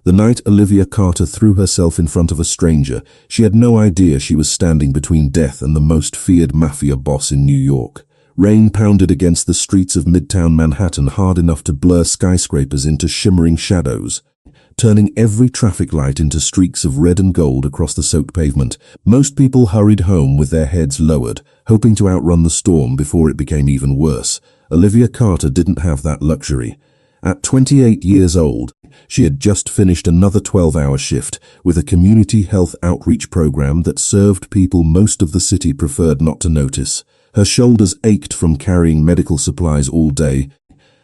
The night Olivia Carter threw herself in front of a stranger, she had no idea she was standing between death and the most feared Mafia boss in New York. Rain pounded against the streets of Midtown Manhattan hard enough to blur skyscrapers into shimmering shadows, turning every traffic light into streaks of red and gold across the soaked pavement. Most people hurried home with their heads lowered, hoping to outrun the storm before it became even worse. Olivia Carter didn't have that luxury. At 28 years old, she had just finished another 12-hour shift with a community health outreach program that served people most of the city preferred not to notice. Her shoulders ached from carrying medical supplies all day,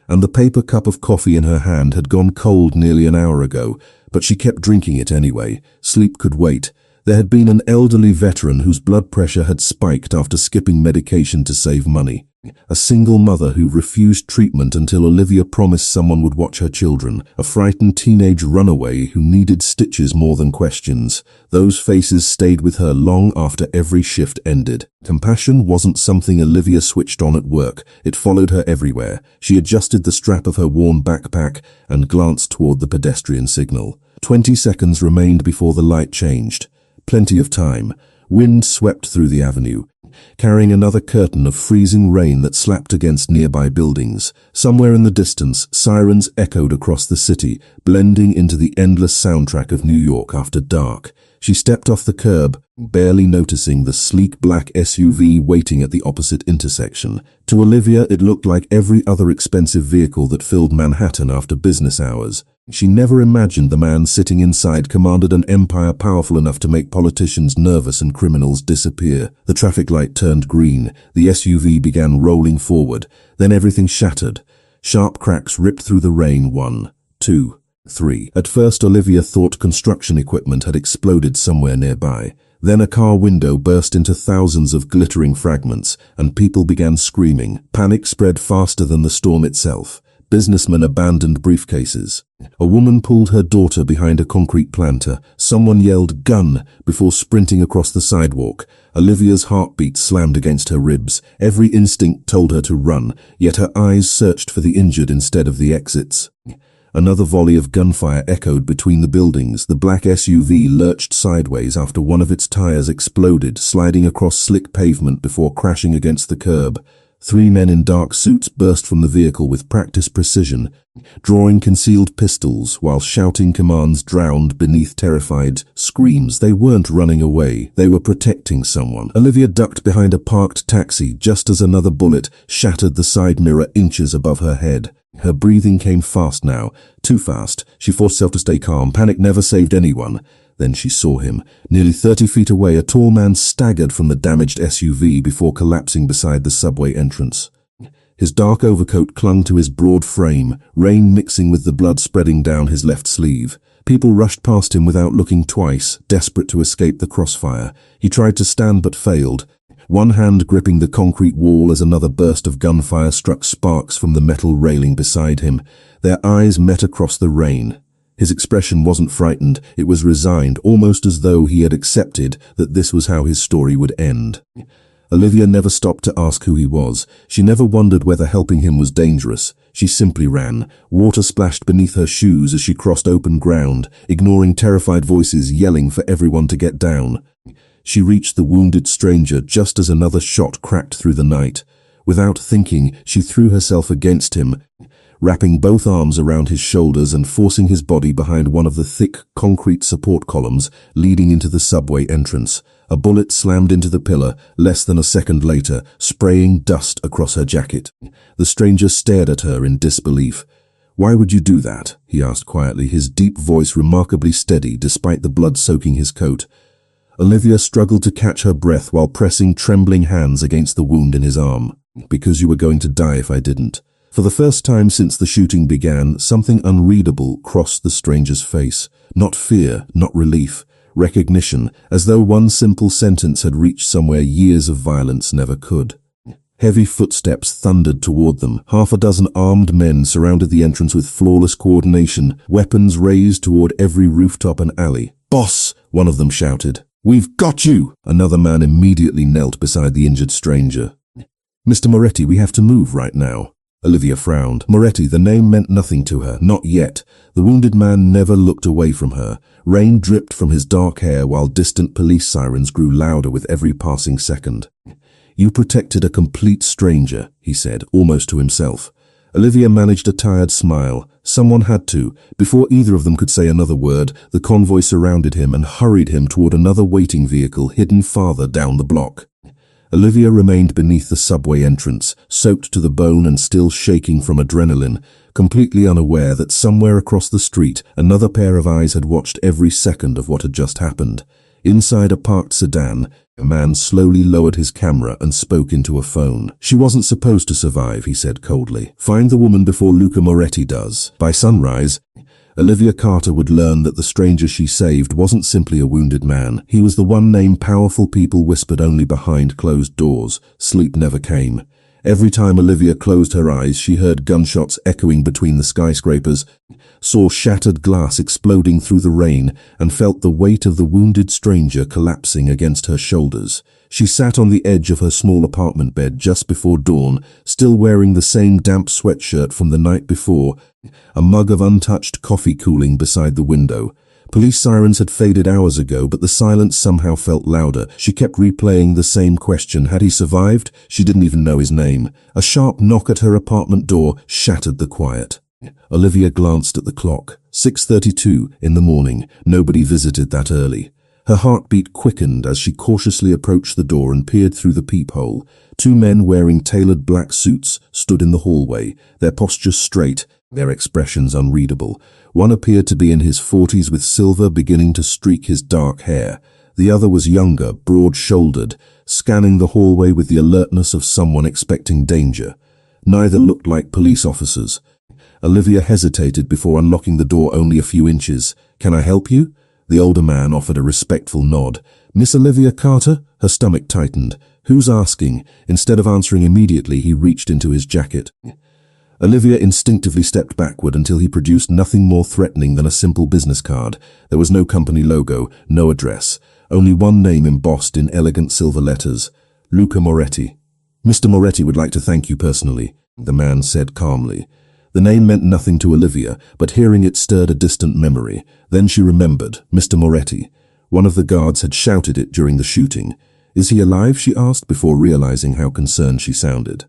and the paper cup of coffee in her hand had gone cold nearly an hour ago, but she kept drinking it anyway. Sleep could wait. There had been an elderly veteran whose blood pressure had spiked after skipping medication to save money. A single mother who refused treatment until Olivia promised someone would watch her children. A frightened teenage runaway who needed stitches more than questions. Those faces stayed with her long after every shift ended. Compassion wasn't something Olivia switched on at work. It followed her everywhere. She adjusted the strap of her worn backpack and glanced toward the pedestrian signal. 20 seconds remained before the light changed. Plenty of time. Wind swept through the avenue, carrying another curtain of freezing rain that slapped against nearby buildings. Somewhere in the distance, sirens echoed across the city, blending into the endless soundtrack of New York after dark. She stepped off the curb, barely noticing the sleek black SUV waiting at the opposite intersection. To Olivia, it looked like every other expensive vehicle that filled Manhattan after business hours. She never imagined the man sitting inside commanded an empire powerful enough to make politicians nervous and criminals disappear. The traffic light turned green. The SUV began rolling forward. Then everything shattered. Sharp cracks ripped through the rain. 1, 2, 3. At first, Olivia thought construction equipment had exploded somewhere nearby. Then a car window burst into thousands of glittering fragments, and people began screaming. Panic spread faster than the storm itself. Businessmen abandoned briefcases. A woman pulled her daughter behind a concrete planter. Someone yelled, "Gun!" before sprinting across the sidewalk. Olivia's heartbeat slammed against her ribs. Every instinct told her to run, yet her eyes searched for the injured instead of the exits. Another volley of gunfire echoed between the buildings. The black SUV lurched sideways after one of its tires exploded, sliding across slick pavement before crashing against the curb. 3 men in dark suits burst from the vehicle with practiced precision, drawing concealed pistols while shouting commands drowned beneath terrified screams. They weren't running away. They were protecting someone. Olivia ducked behind a parked taxi just as another bullet shattered the side mirror inches above her head. Her breathing came fast now, too fast. She forced herself to stay calm. Panic never saved anyone. Then she saw him. Nearly 30 feet away, a tall man staggered from the damaged SUV before collapsing beside the subway entrance. His dark overcoat clung to his broad frame, rain mixing with the blood spreading down his left sleeve. People rushed past him without looking twice, desperate to escape the crossfire. He tried to stand but failed, one hand gripping the concrete wall as another burst of gunfire struck sparks from the metal railing beside him. Their eyes met across the rain. His expression wasn't frightened, it was resigned, almost as though he had accepted that this was how his story would end. Olivia never stopped to ask who he was. She never wondered whether helping him was dangerous. She simply ran. Water splashed beneath her shoes as she crossed open ground, ignoring terrified voices yelling for everyone to get down. She reached the wounded stranger just as another shot cracked through the night. Without thinking, she threw herself against him, wrapping both arms around his shoulders and forcing his body behind one of the thick concrete support columns leading into the subway entrance. A bullet slammed into the pillar less than a second later, spraying dust across her jacket. The stranger stared at her in disbelief. "Why would you do that?" he asked quietly, his deep voice remarkably steady despite the blood soaking his coat. Olivia struggled to catch her breath while pressing trembling hands against the wound in his arm. "Because you were going to die if I didn't." For the first time since the shooting began, something unreadable crossed the stranger's face. Not fear, not relief. Recognition, as though one simple sentence had reached somewhere years of violence never could. Heavy footsteps thundered toward them. 6 armed men surrounded the entrance with flawless coordination, weapons raised toward every rooftop and alley. "Boss!" one of them shouted. "We've got you!" Another man immediately knelt beside the injured stranger. "Mr. Moretti, we have to move right now." Olivia frowned. Moretti, the name meant nothing to her. Not yet. The wounded man never looked away from her. Rain dripped from his dark hair while distant police sirens grew louder with every passing second. You protected a complete stranger, he said, almost to himself. Olivia managed a tired smile. Someone had to. Before either of them could say another word, the convoy surrounded him and hurried him toward another waiting vehicle hidden farther down the block. Olivia remained beneath the subway entrance, soaked to the bone and still shaking from adrenaline, completely unaware that somewhere across the street another pair of eyes had watched every second of what had just happened. Inside a parked sedan, a man slowly lowered his camera and spoke into a phone. She wasn't supposed to survive, he said coldly. Find the woman before Luca Moretti does. By sunrise, Olivia Carter would learn that the stranger she saved wasn't simply a wounded man. He was the one name powerful people whispered only behind closed doors. Sleep never came. Every time Olivia closed her eyes, she heard gunshots echoing between the skyscrapers, saw shattered glass exploding through the rain, and felt the weight of the wounded stranger collapsing against her shoulders. She sat on the edge of her small apartment bed just before dawn, still wearing the same damp sweatshirt from the night before, a mug of untouched coffee cooling beside the window. Police sirens had faded hours ago, but the silence somehow felt louder. She kept replaying the same question. Had he survived? She didn't even know his name. A sharp knock at her apartment door shattered the quiet. Olivia glanced at the clock. 6:32 in the morning. Nobody visited that early. Her heartbeat quickened as she cautiously approached the door and peered through the peephole. Two men wearing tailored black suits stood in the hallway, their postures straight, their expressions unreadable. One appeared to be in his 40s with silver beginning to streak his dark hair. The other was younger, broad-shouldered, scanning the hallway with the alertness of someone expecting danger. Neither looked like police officers. Olivia hesitated before unlocking the door only a few inches. Can I help you? The older man offered a respectful nod. Miss Olivia Carter? Her stomach tightened. Who's asking? Instead of answering immediately, he reached into his jacket. Olivia instinctively stepped backward until he produced nothing more threatening than a simple business card. There was no company logo, no address, only one name embossed in elegant silver letters. Luca Moretti. Mr. Moretti would like to thank you personally, the man said calmly. The name meant nothing to Olivia, but hearing it stirred a distant memory. Then she remembered, Mr. Moretti. One of the guards had shouted it during the shooting. Is he alive? She asked before realizing how concerned she sounded.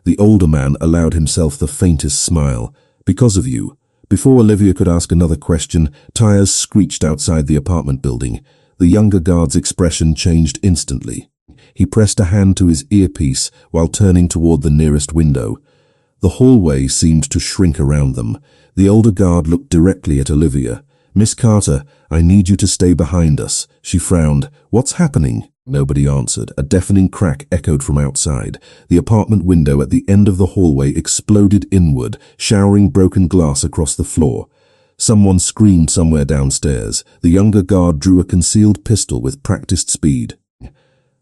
The older man allowed himself the faintest smile. Because of you. Before Olivia could ask another question, tires screeched outside the apartment building. The younger guard's expression changed instantly. He pressed a hand to his earpiece while turning toward the nearest window. The hallway seemed to shrink around them. The older guard looked directly at Olivia. Miss Carter, I need you to stay behind us. She frowned. What's happening? Nobody answered. A deafening crack echoed from outside. The apartment window at the end of the hallway exploded inward, showering broken glass across the floor. Someone screamed somewhere downstairs. The younger guard drew a concealed pistol with practiced speed.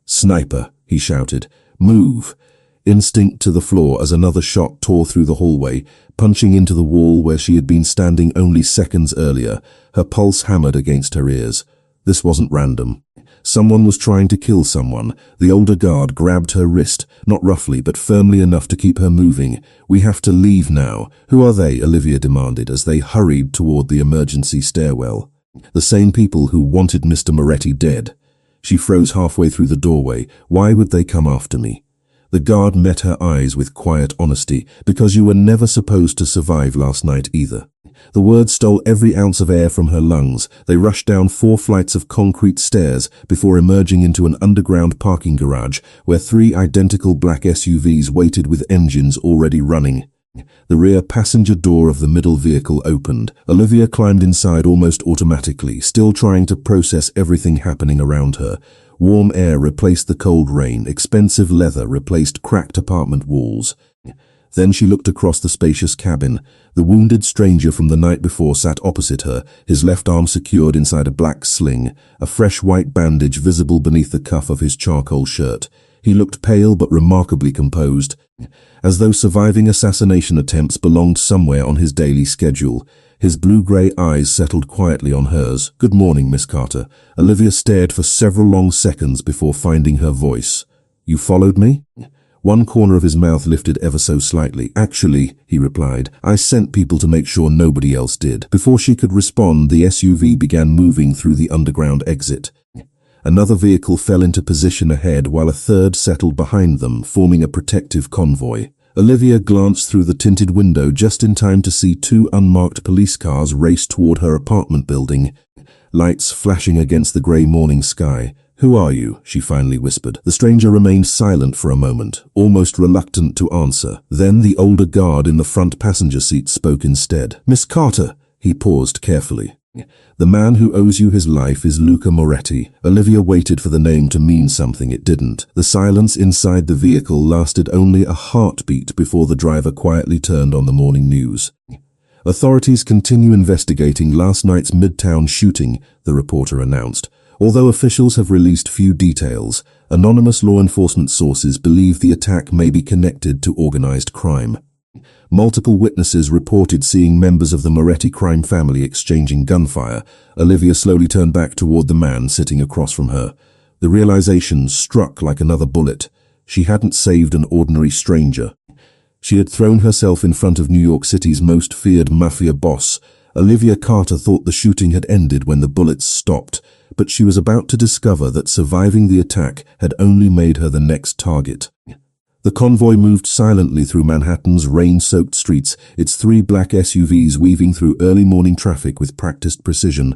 Sniper, he shouted. Move. Instinct to the floor as another shot tore through the hallway, punching into the wall where she had been standing only seconds earlier. Her pulse hammered against her ears. This wasn't random. Someone was trying to kill someone. The older guard grabbed her wrist, not roughly but firmly enough to keep her moving. We have to leave now. Who are they? Olivia demanded as they hurried toward the emergency stairwell. The same people who wanted Mr. Moretti dead. She froze halfway through the doorway. Why would they come after me? The guard met her eyes with quiet honesty. Because you were never supposed to survive last night either. The words stole every ounce of air from her lungs. They rushed down 4 flights of concrete stairs before emerging into an underground parking garage where 3 identical black SUVs waited with engines already running. The rear passenger door of the middle vehicle opened. Olivia climbed inside almost automatically, still trying to process everything happening around her. Warm air replaced the cold rain. Expensive leather replaced cracked apartment walls. Then she looked across the spacious cabin. The wounded stranger from the night before sat opposite her, his left arm secured inside a black sling, a fresh white bandage visible beneath the cuff of his charcoal shirt. He looked pale but remarkably composed, as though surviving assassination attempts belonged somewhere on his daily schedule. His blue-grey eyes settled quietly on hers. Good morning, Miss Carter. Olivia stared for several long seconds before finding her voice. You followed me? One corner of his mouth lifted ever so slightly. "Actually," he replied, "I sent people to make sure nobody else did." Before she could respond, the SUV began moving through the underground exit. Another vehicle fell into position ahead while a third settled behind them, forming a protective convoy. Olivia glanced through the tinted window just in time to see two unmarked police cars race toward her apartment building, lights flashing against the grey morning sky. "Who are you?" she finally whispered. The stranger remained silent for a moment, almost reluctant to answer. Then the older guard in the front passenger seat spoke instead. "Miss Carter." He paused carefully. "The man who owes you his life is Luca Moretti." Olivia waited for the name to mean something. It didn't. The silence inside the vehicle lasted only a heartbeat before the driver quietly turned on the morning news. "Authorities continue investigating last night's Midtown shooting," the reporter announced. "Although officials have released few details, anonymous law enforcement sources believe the attack may be connected to organized crime. Multiple witnesses reported seeing members of the Moretti crime family exchanging gunfire." Olivia slowly turned back toward the man sitting across from her. The realization struck like another bullet. She hadn't saved an ordinary stranger. She had thrown herself in front of New York City's most feared mafia boss. Olivia Carter thought the shooting had ended when the bullets stopped, but she was about to discover that surviving the attack had only made her the next target. The convoy moved silently through Manhattan's rain-soaked streets, its three black SUVs weaving through early morning traffic with practiced precision.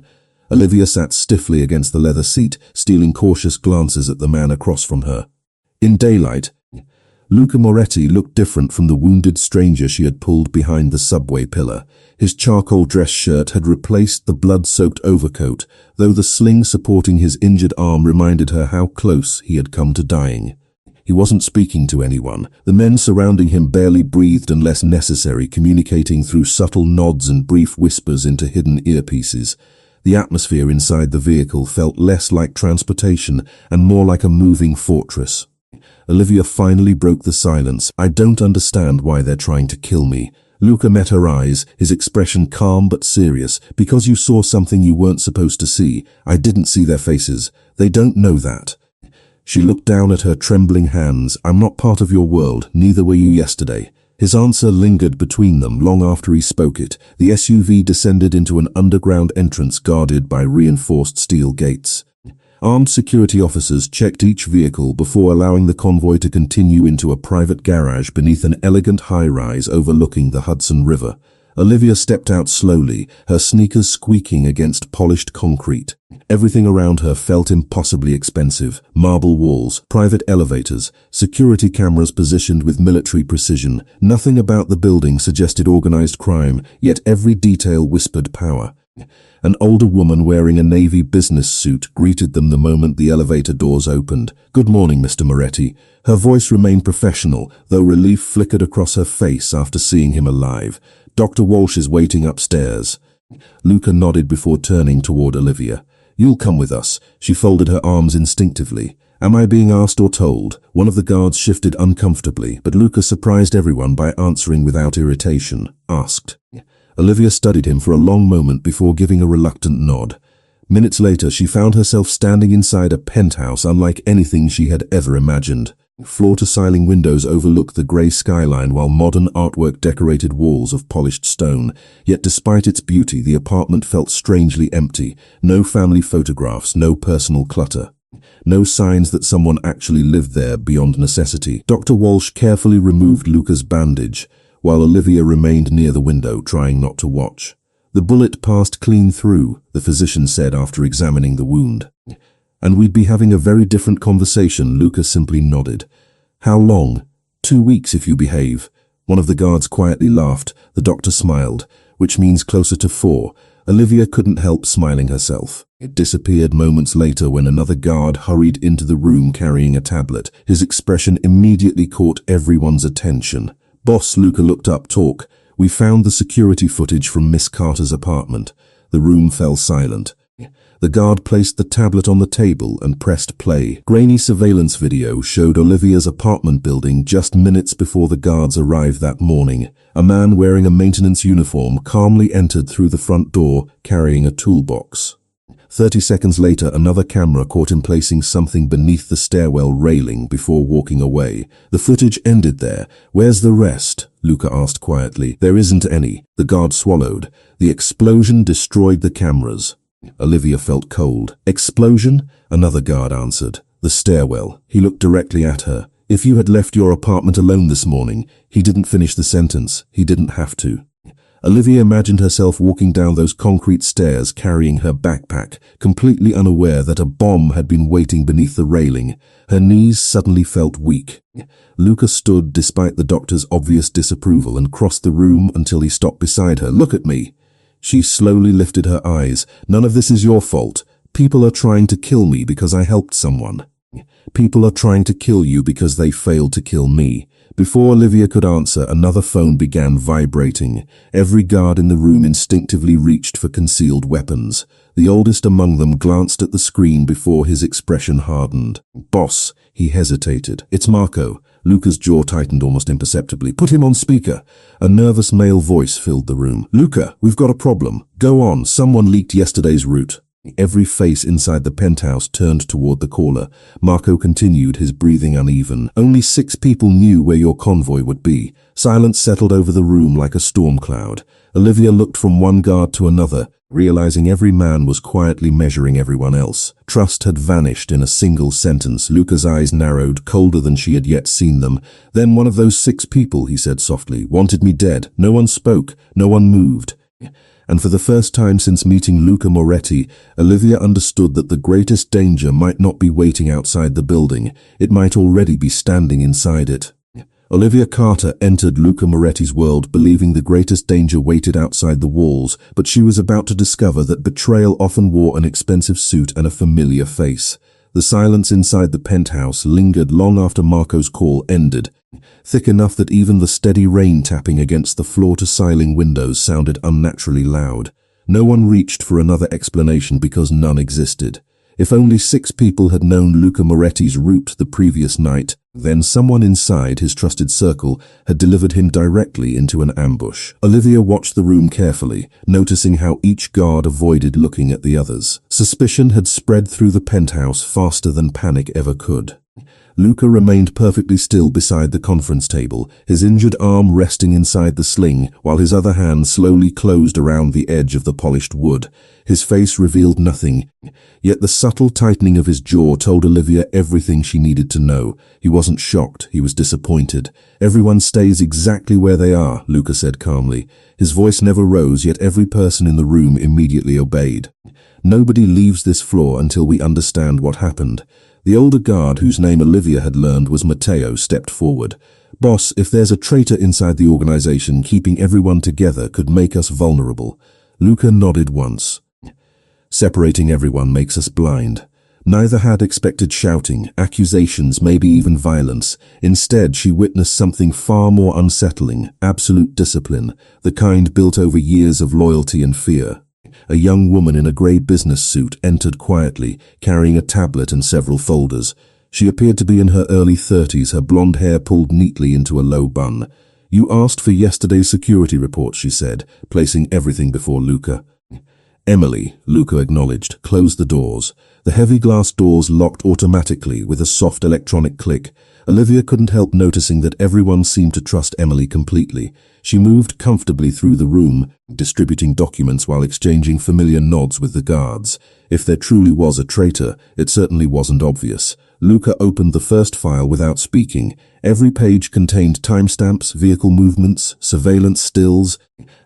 Olivia sat stiffly against the leather seat, stealing cautious glances at the man across from her. In daylight, Luca Moretti looked different from the wounded stranger she had pulled behind the subway pillar. His charcoal dress shirt had replaced the blood-soaked overcoat, though the sling supporting his injured arm reminded her how close he had come to dying. He wasn't speaking to anyone. The men surrounding him barely breathed unless necessary, communicating through subtle nods and brief whispers into hidden earpieces. The atmosphere inside the vehicle felt less like transportation and more like a moving fortress. Olivia finally broke the silence. "I don't understand why they're trying to kill me." Luca met her eyes, his expression calm but serious. "Because you saw something you weren't supposed to see. I didn't see their faces. They don't know that." She looked down at her trembling hands. "I'm not part of your world, neither were you yesterday." His answer lingered between them long after he spoke it. The SUV descended into an underground entrance guarded by reinforced steel gates. Armed security officers checked each vehicle before allowing the convoy to continue into a private garage beneath an elegant high-rise overlooking the Hudson River. Olivia stepped out slowly, her sneakers squeaking against polished concrete. Everything around her felt impossibly expensive. Marble walls, private elevators, security cameras positioned with military precision. Nothing about the building suggested organized crime, yet every detail whispered power. An older woman wearing a navy business suit greeted them the moment the elevator doors opened. "Good morning, Mr. Moretti." Her voice remained professional, though relief flickered across her face after seeing him alive. "Dr. Walsh is waiting upstairs." Luca nodded before turning toward Olivia. "You'll come with us." She folded her arms instinctively. "Am I being asked or told?" One of the guards shifted uncomfortably, but Luca surprised everyone by answering without irritation. "Asked." Olivia studied him for a long moment before giving a reluctant nod. Minutes later, she found herself standing inside a penthouse unlike anything she had ever imagined. Floor-to-ceiling windows overlooked the grey skyline while modern artwork decorated walls of polished stone. Yet despite its beauty, the apartment felt strangely empty. No family photographs, no personal clutter. No signs that someone actually lived there beyond necessity. Dr. Walsh carefully removed Luca's bandage, while Olivia remained near the window, trying not to watch. "The bullet passed clean through," the physician said after examining the wound. "And we'd be having a very different conversation." Luca simply nodded. "How long?" "2 weeks if you behave." One of the guards quietly laughed. The doctor smiled. "Which means closer to 4. Olivia couldn't help smiling herself. It disappeared moments later when another guard hurried into the room carrying a tablet. His expression immediately caught everyone's attention. "Boss," Luca looked up. "Talk." "We found the security footage from Miss Carter's apartment." The room fell silent. The guard placed the tablet on the table and pressed play. Grainy surveillance video showed Olivia's apartment building just minutes before the guards arrived that morning. A man wearing a maintenance uniform calmly entered through the front door, carrying a toolbox. 30 seconds later, another camera caught him placing something beneath the stairwell railing before walking away. The footage ended there. "Where's the rest?" Luca asked quietly. "There isn't any." The guard swallowed. "The explosion destroyed the cameras." Olivia felt cold. "Explosion?" Another guard answered. "The stairwell." He looked directly at her. "If you had left your apartment alone this morning." He didn't finish the sentence. He didn't have to. Olivia imagined herself walking down those concrete stairs carrying her backpack, completely unaware that a bomb had been waiting beneath the railing. Her knees suddenly felt weak. Luca stood despite the doctor's obvious disapproval and crossed the room until he stopped beside her. "Look at me." She slowly lifted her eyes. "None of this is your fault. People are trying to kill me because I helped someone. People are trying to kill you because they failed to kill me." Before Olivia could answer, another phone began vibrating. Every guard in the room instinctively reached for concealed weapons. The oldest among them glanced at the screen before his expression hardened. "Boss," he hesitated. "It's Marco." Luca's jaw tightened almost imperceptibly. "Put him on speaker." A nervous male voice filled the room. "Luca, we've got a problem. Go on, someone leaked yesterday's route." Every face inside the penthouse turned toward the caller. Marco continued, his breathing uneven. "Only 6 people knew where your convoy would be." Silence settled over the room like a storm cloud. Olivia looked from one guard to another, realizing every man was quietly measuring everyone else. Trust had vanished in a single sentence. Luca's eyes narrowed, colder than she had yet seen them. "Then one of those 6 people," he said softly, "wanted me dead. No one spoke. No one moved." And for the first time since meeting Luca Moretti, Olivia understood that the greatest danger might not be waiting outside the building. It might already be standing inside it. Olivia Carter entered Luca Moretti's world believing the greatest danger waited outside the walls, but she was about to discover that betrayal often wore an expensive suit and a familiar face. The silence inside the penthouse lingered long after Marco's call ended, thick enough that even the steady rain tapping against the floor-to-ceiling windows sounded unnaturally loud. No one reached for another explanation because none existed. If only 6 people had known Luca Moretti's route the previous night, then someone inside his trusted circle had delivered him directly into an ambush. Olivia watched the room carefully, noticing how each guard avoided looking at the others. Suspicion had spread through the penthouse faster than panic ever could. Luca remained perfectly still beside the conference table, his injured arm resting inside the sling, while his other hand slowly closed around the edge of the polished wood. His face revealed nothing, yet the subtle tightening of his jaw told Olivia everything she needed to know. He wasn't shocked, he was disappointed. "Everyone stays exactly where they are," Luca said calmly. His voice never rose, yet every person in the room immediately obeyed. "Nobody leaves this floor until we understand what happened." The older guard, whose name Olivia had learned was Matteo, stepped forward. "Boss, if there's a traitor inside the organization, keeping everyone together could make us vulnerable." Luca nodded once. "Separating everyone makes us blind." Neither had expected shouting, accusations, maybe even violence. Instead, she witnessed something far more unsettling: absolute discipline, the kind built over years of loyalty and fear. A young woman in a grey business suit entered quietly, carrying a tablet and several folders. She appeared to be in her early 30s, her blonde hair pulled neatly into a low bun. "You asked for yesterday's security report," she said, placing everything before Luca. "Emily," Luca acknowledged, closed the doors. The heavy glass doors locked automatically with a soft electronic click. Olivia couldn't help noticing that everyone seemed to trust Emily completely. She moved comfortably through the room, distributing documents while exchanging familiar nods with the guards. If there truly was a traitor, it certainly wasn't obvious. Luca opened the first file without speaking. Every page contained timestamps, vehicle movements, surveillance stills,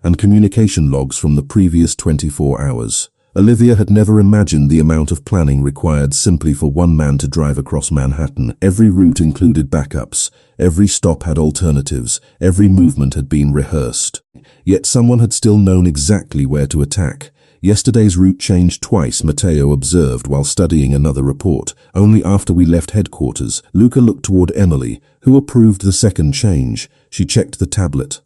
and communication logs from the previous 24 hours. Olivia had never imagined the amount of planning required simply for one man to drive across Manhattan. Every route included backups. Every stop had alternatives. Every movement had been rehearsed. Yet someone had still known exactly where to attack. "Yesterday's route changed twice," Matteo observed while studying another report. "Only after we left headquarters." Luca looked toward Emily, who approved the second change. She checked the tablet.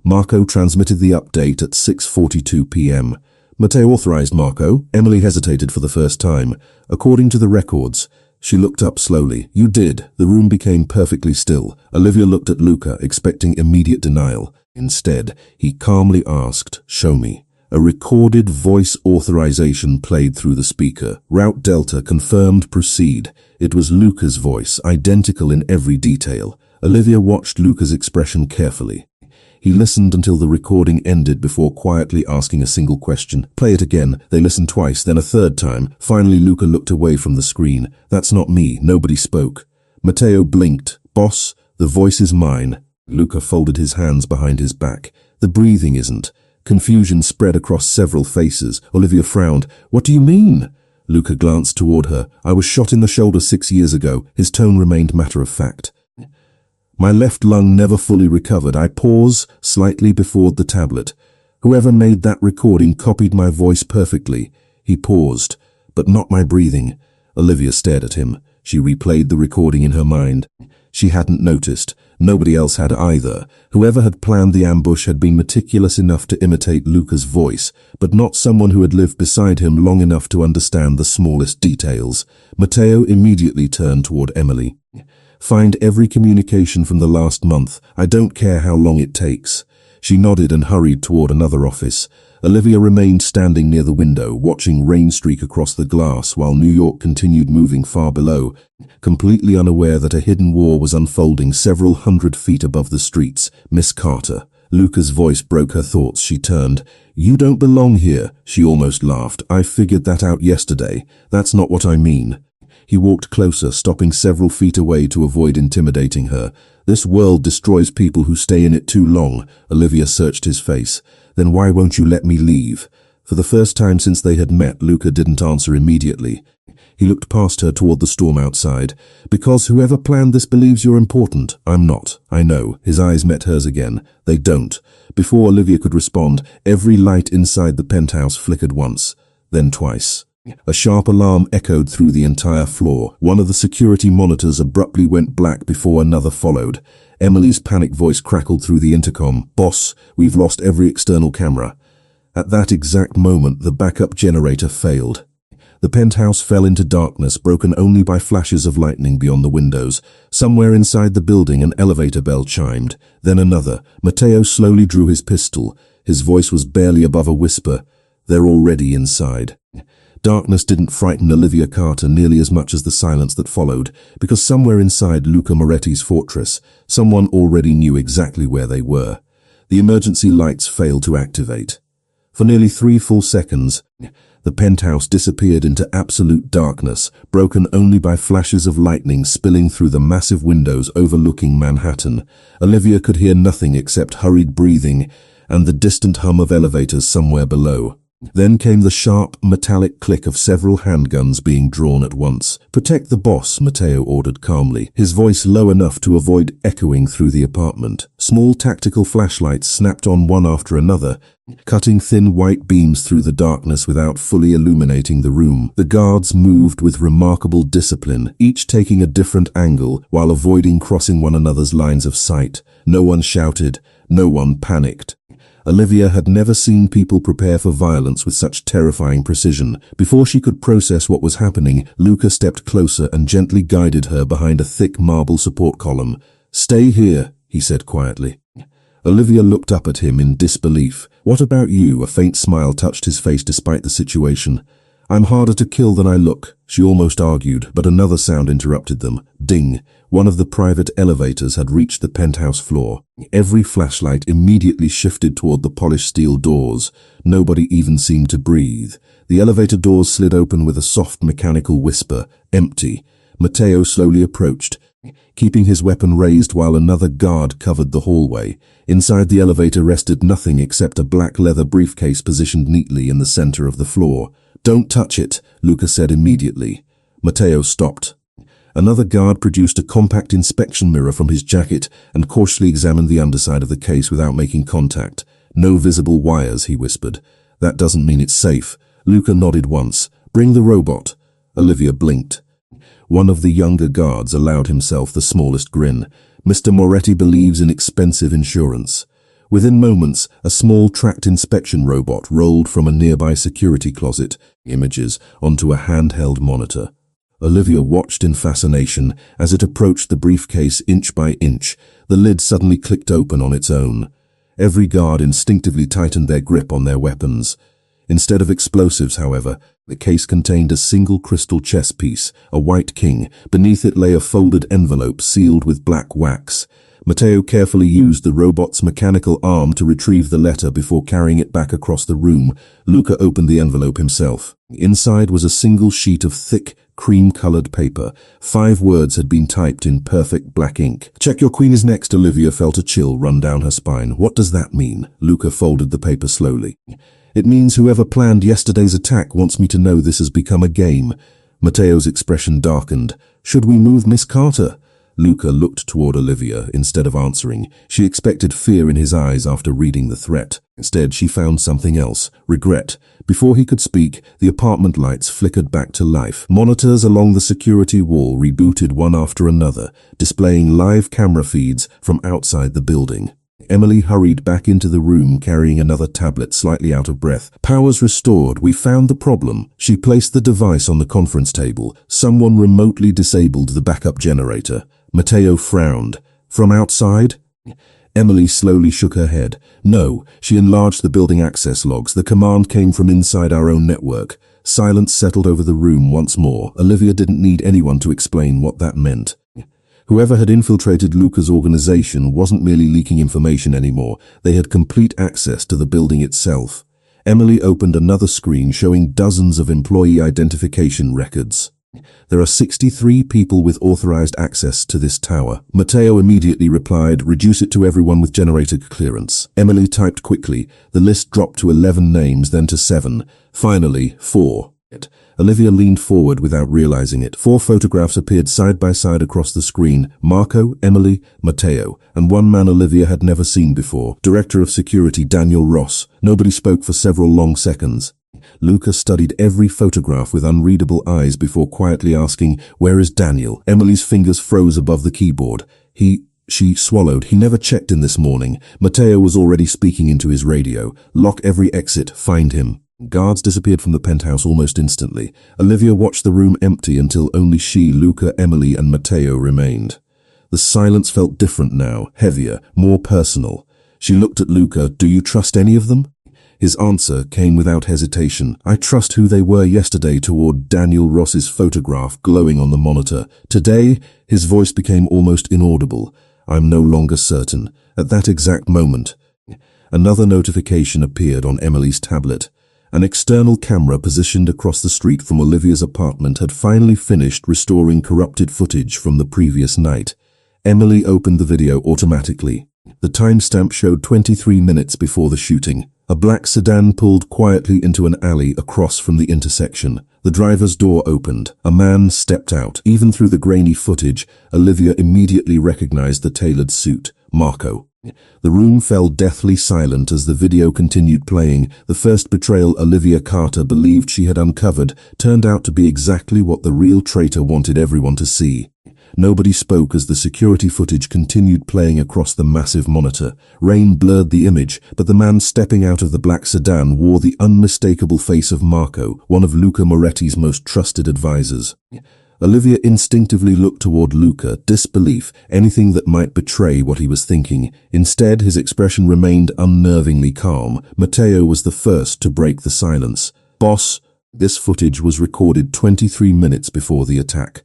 Marco transmitted the update at 6:42 p.m. "Matteo authorized Marco." Emily hesitated for the first time. "According to the records." She looked up slowly. "You did." The room became perfectly still. Olivia looked at Luca, expecting immediate denial. Instead, he calmly asked, "Show me." A recorded voice authorization played through the speaker. Route Delta confirmed proceed. It was Luca's voice, identical in every detail. Olivia watched Luca's expression carefully. He listened until the recording ended before quietly asking a single question. Play it again. They listened twice, then a third time. Finally, Luca looked away from the screen. That's not me. Nobody spoke. Matteo blinked. Boss, the voice is mine. Luca folded his hands behind his back. The breathing isn't. Confusion spread across several faces. Olivia frowned. What do you mean? Luca glanced toward her. I was shot in the shoulder 6 years ago. His tone remained matter-of-fact. My left lung never fully recovered. I paused slightly before the tablet. Whoever made that recording copied my voice perfectly. He paused, but not my breathing. Olivia stared at him. She replayed the recording in her mind. She hadn't noticed. Nobody else had either. Whoever had planned the ambush had been meticulous enough to imitate Luca's voice, but not someone who had lived beside him long enough to understand the smallest details. Matteo immediately turned toward Emily. Find every communication from the last month. I don't care how long it takes. She nodded and hurried toward another office. Olivia remained standing near the window, watching rain streak across the glass while New York continued moving far below, completely unaware that a hidden war was unfolding several hundred feet above the streets. Miss Carter. Luca's voice broke her thoughts. She turned. You don't belong here. She almost laughed. I figured that out yesterday. That's not what I mean. He walked closer, stopping several feet away to avoid intimidating her. This world destroys people who stay in it too long. Olivia searched his face. Then why won't you let me leave? For the first time since they had met, Luca didn't answer immediately. He looked past her toward the storm outside. Because whoever planned this believes you're important. I'm not. I know. His eyes met hers again. They don't. Before Olivia could respond, every light inside the penthouse flickered once, then twice. A sharp alarm echoed through the entire floor. One of the security monitors abruptly went black before another followed. Emily's panicked voice crackled through the intercom. Boss, we've lost every external camera. At that exact moment, the backup generator failed. The penthouse fell into darkness, broken only by flashes of lightning beyond the windows. Somewhere inside the building, an elevator bell chimed. Then another. Matteo slowly drew his pistol. His voice was barely above a whisper. They're already inside. Darkness didn't frighten Olivia Carter nearly as much as the silence that followed, because somewhere inside Luca Moretti's fortress, someone already knew exactly where they were. The emergency lights failed to activate. For nearly 3 full seconds, the penthouse disappeared into absolute darkness, broken only by flashes of lightning spilling through the massive windows overlooking Manhattan. Olivia could hear nothing except hurried breathing and the distant hum of elevators somewhere below. Then came the sharp, metallic click of several handguns being drawn at once. Protect the boss, Matteo ordered calmly, his voice low enough to avoid echoing through the apartment. Small tactical flashlights snapped on one after another, cutting thin white beams through the darkness without fully illuminating the room. The guards moved with remarkable discipline, each taking a different angle while avoiding crossing one another's lines of sight. No one shouted, no one panicked. Olivia had never seen people prepare for violence with such terrifying precision. Before she could process what was happening, Luca stepped closer and gently guided her behind a thick marble support column. Stay here, he said quietly. Olivia looked up at him in disbelief. What about you? A faint smile touched his face despite the situation. I'm harder to kill than I look, she almost argued, but another sound interrupted them. Ding! One of the private elevators had reached the penthouse floor. Every flashlight immediately shifted toward the polished steel doors. Nobody even seemed to breathe. The elevator doors slid open with a soft mechanical whisper. Empty. Matteo slowly approached, keeping his weapon raised while another guard covered the hallway. Inside the elevator rested nothing except a black leather briefcase positioned neatly in the center of the floor. Don't touch it, Luca said immediately. Matteo stopped. Another guard produced a compact inspection mirror from his jacket and cautiously examined the underside of the case without making contact. No visible wires, he whispered. That doesn't mean it's safe. Luca nodded once. Bring the robot. Olivia blinked. One of the younger guards allowed himself the smallest grin. Mr. Moretti believes in expensive insurance. Within moments, a small tracked inspection robot rolled from a nearby security closet, images onto a handheld monitor. Olivia watched in fascination as it approached the briefcase inch by inch. The lid suddenly clicked open on its own. Every guard instinctively tightened their grip on their weapons. Instead of explosives, however, the case contained a single crystal chess piece, a white king. Beneath it lay a folded envelope sealed with black wax. Matteo carefully used the robot's mechanical arm to retrieve the letter before carrying it back across the room. Luca opened the envelope himself. Inside was a single sheet of thick, cream-colored paper. 5 words had been typed in perfect black ink. "Check your queen is next." Olivia felt a chill run down her spine. "What does that mean?" Luca folded the paper slowly. "It means whoever planned yesterday's attack wants me to know this has become a game." Matteo's expression darkened. "Should we move Miss Carter?" Luca looked toward Olivia instead of answering. She expected fear in his eyes after reading the threat. Instead, she found something else: regret. Before he could speak, the apartment lights flickered back to life. Monitors along the security wall rebooted one after another, displaying live camera feeds from outside the building. Emily hurried back into the room carrying another tablet, slightly out of breath. "Powers restored. We found the problem." She placed the device on the conference table. Someone remotely disabled the backup generator. Matteo frowned. "From outside?" Emily slowly shook her head. "No." She enlarged the building access logs. "The command came from inside our own network." Silence settled over the room once more. Olivia didn't need anyone to explain what that meant. Whoever had infiltrated Luca's organization wasn't merely leaking information anymore. They had complete access to the building itself. Emily opened another screen showing dozens of employee identification records. "There are 63 people with authorized access to this tower." Matteo immediately replied, "Reduce it to everyone with generator clearance." Emily typed quickly. The list dropped to 11 names, then to 7. Finally, 4. Olivia leaned forward without realizing it. 4 photographs appeared side by side across the screen: Marco, Emily, Matteo, and one man Olivia had never seen before, Director of Security Daniel Ross. Nobody spoke for several long seconds. Luca studied every photograph with unreadable eyes before quietly asking, "Where is Daniel?" Emily's fingers froze above the keyboard. She swallowed. "He never checked in this morning." Matteo was already speaking into his radio. "Lock every exit. Find him." Guards disappeared from the penthouse almost instantly. Olivia watched the room empty until only she, Luca, Emily, and Matteo remained. The silence felt different now, heavier, more personal. She looked at Luca. "Do you trust any of them?" His answer came without hesitation. "I trust who they were yesterday," toward Daniel Ross's photograph glowing on the monitor. Today, his voice became almost inaudible. "I'm no longer certain." At that exact moment, another notification appeared on Emily's tablet. An external camera positioned across the street from Olivia's apartment had finally finished restoring corrupted footage from the previous night. Emily opened the video automatically. The timestamp showed 23 minutes before the shooting. A black sedan pulled quietly into an alley across from the intersection. The driver's door opened. A man stepped out. Even through the grainy footage, Olivia immediately recognized the tailored suit: Marco. The room fell deathly silent as the video continued playing. The first betrayal Olivia Carter believed she had uncovered turned out to be exactly what the real traitor wanted everyone to see. Nobody spoke as the security footage continued playing across the massive monitor. Rain blurred the image, but the man stepping out of the black sedan wore the unmistakable face of Marco, one of Luca Moretti's most trusted advisors. Olivia instinctively looked toward Luca, disbelief, anything that might betray what he was thinking. Instead, his expression remained unnervingly calm. Matteo was the first to break the silence. "Boss, this footage was recorded 23 minutes before the attack."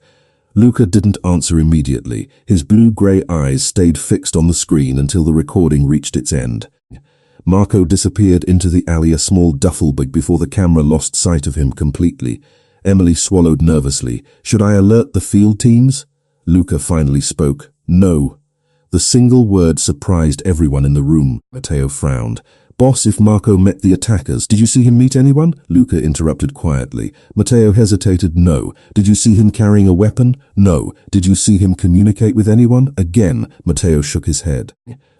Luca didn't answer immediately. His blue-gray eyes stayed fixed on the screen until the recording reached its end. Marco disappeared into the alley, a small duffel bag, before the camera lost sight of him completely. Emily swallowed nervously. "Should I alert the field teams?" Luca finally spoke. "No." The single word surprised everyone in the room. Matteo frowned. "Boss, if Marco met the attackers, did you see him meet anyone?" Luca interrupted quietly. Matteo hesitated. "No." "Did you see him carrying a weapon?" "No." "Did you see him communicate with anyone?" Again, Matteo shook his head.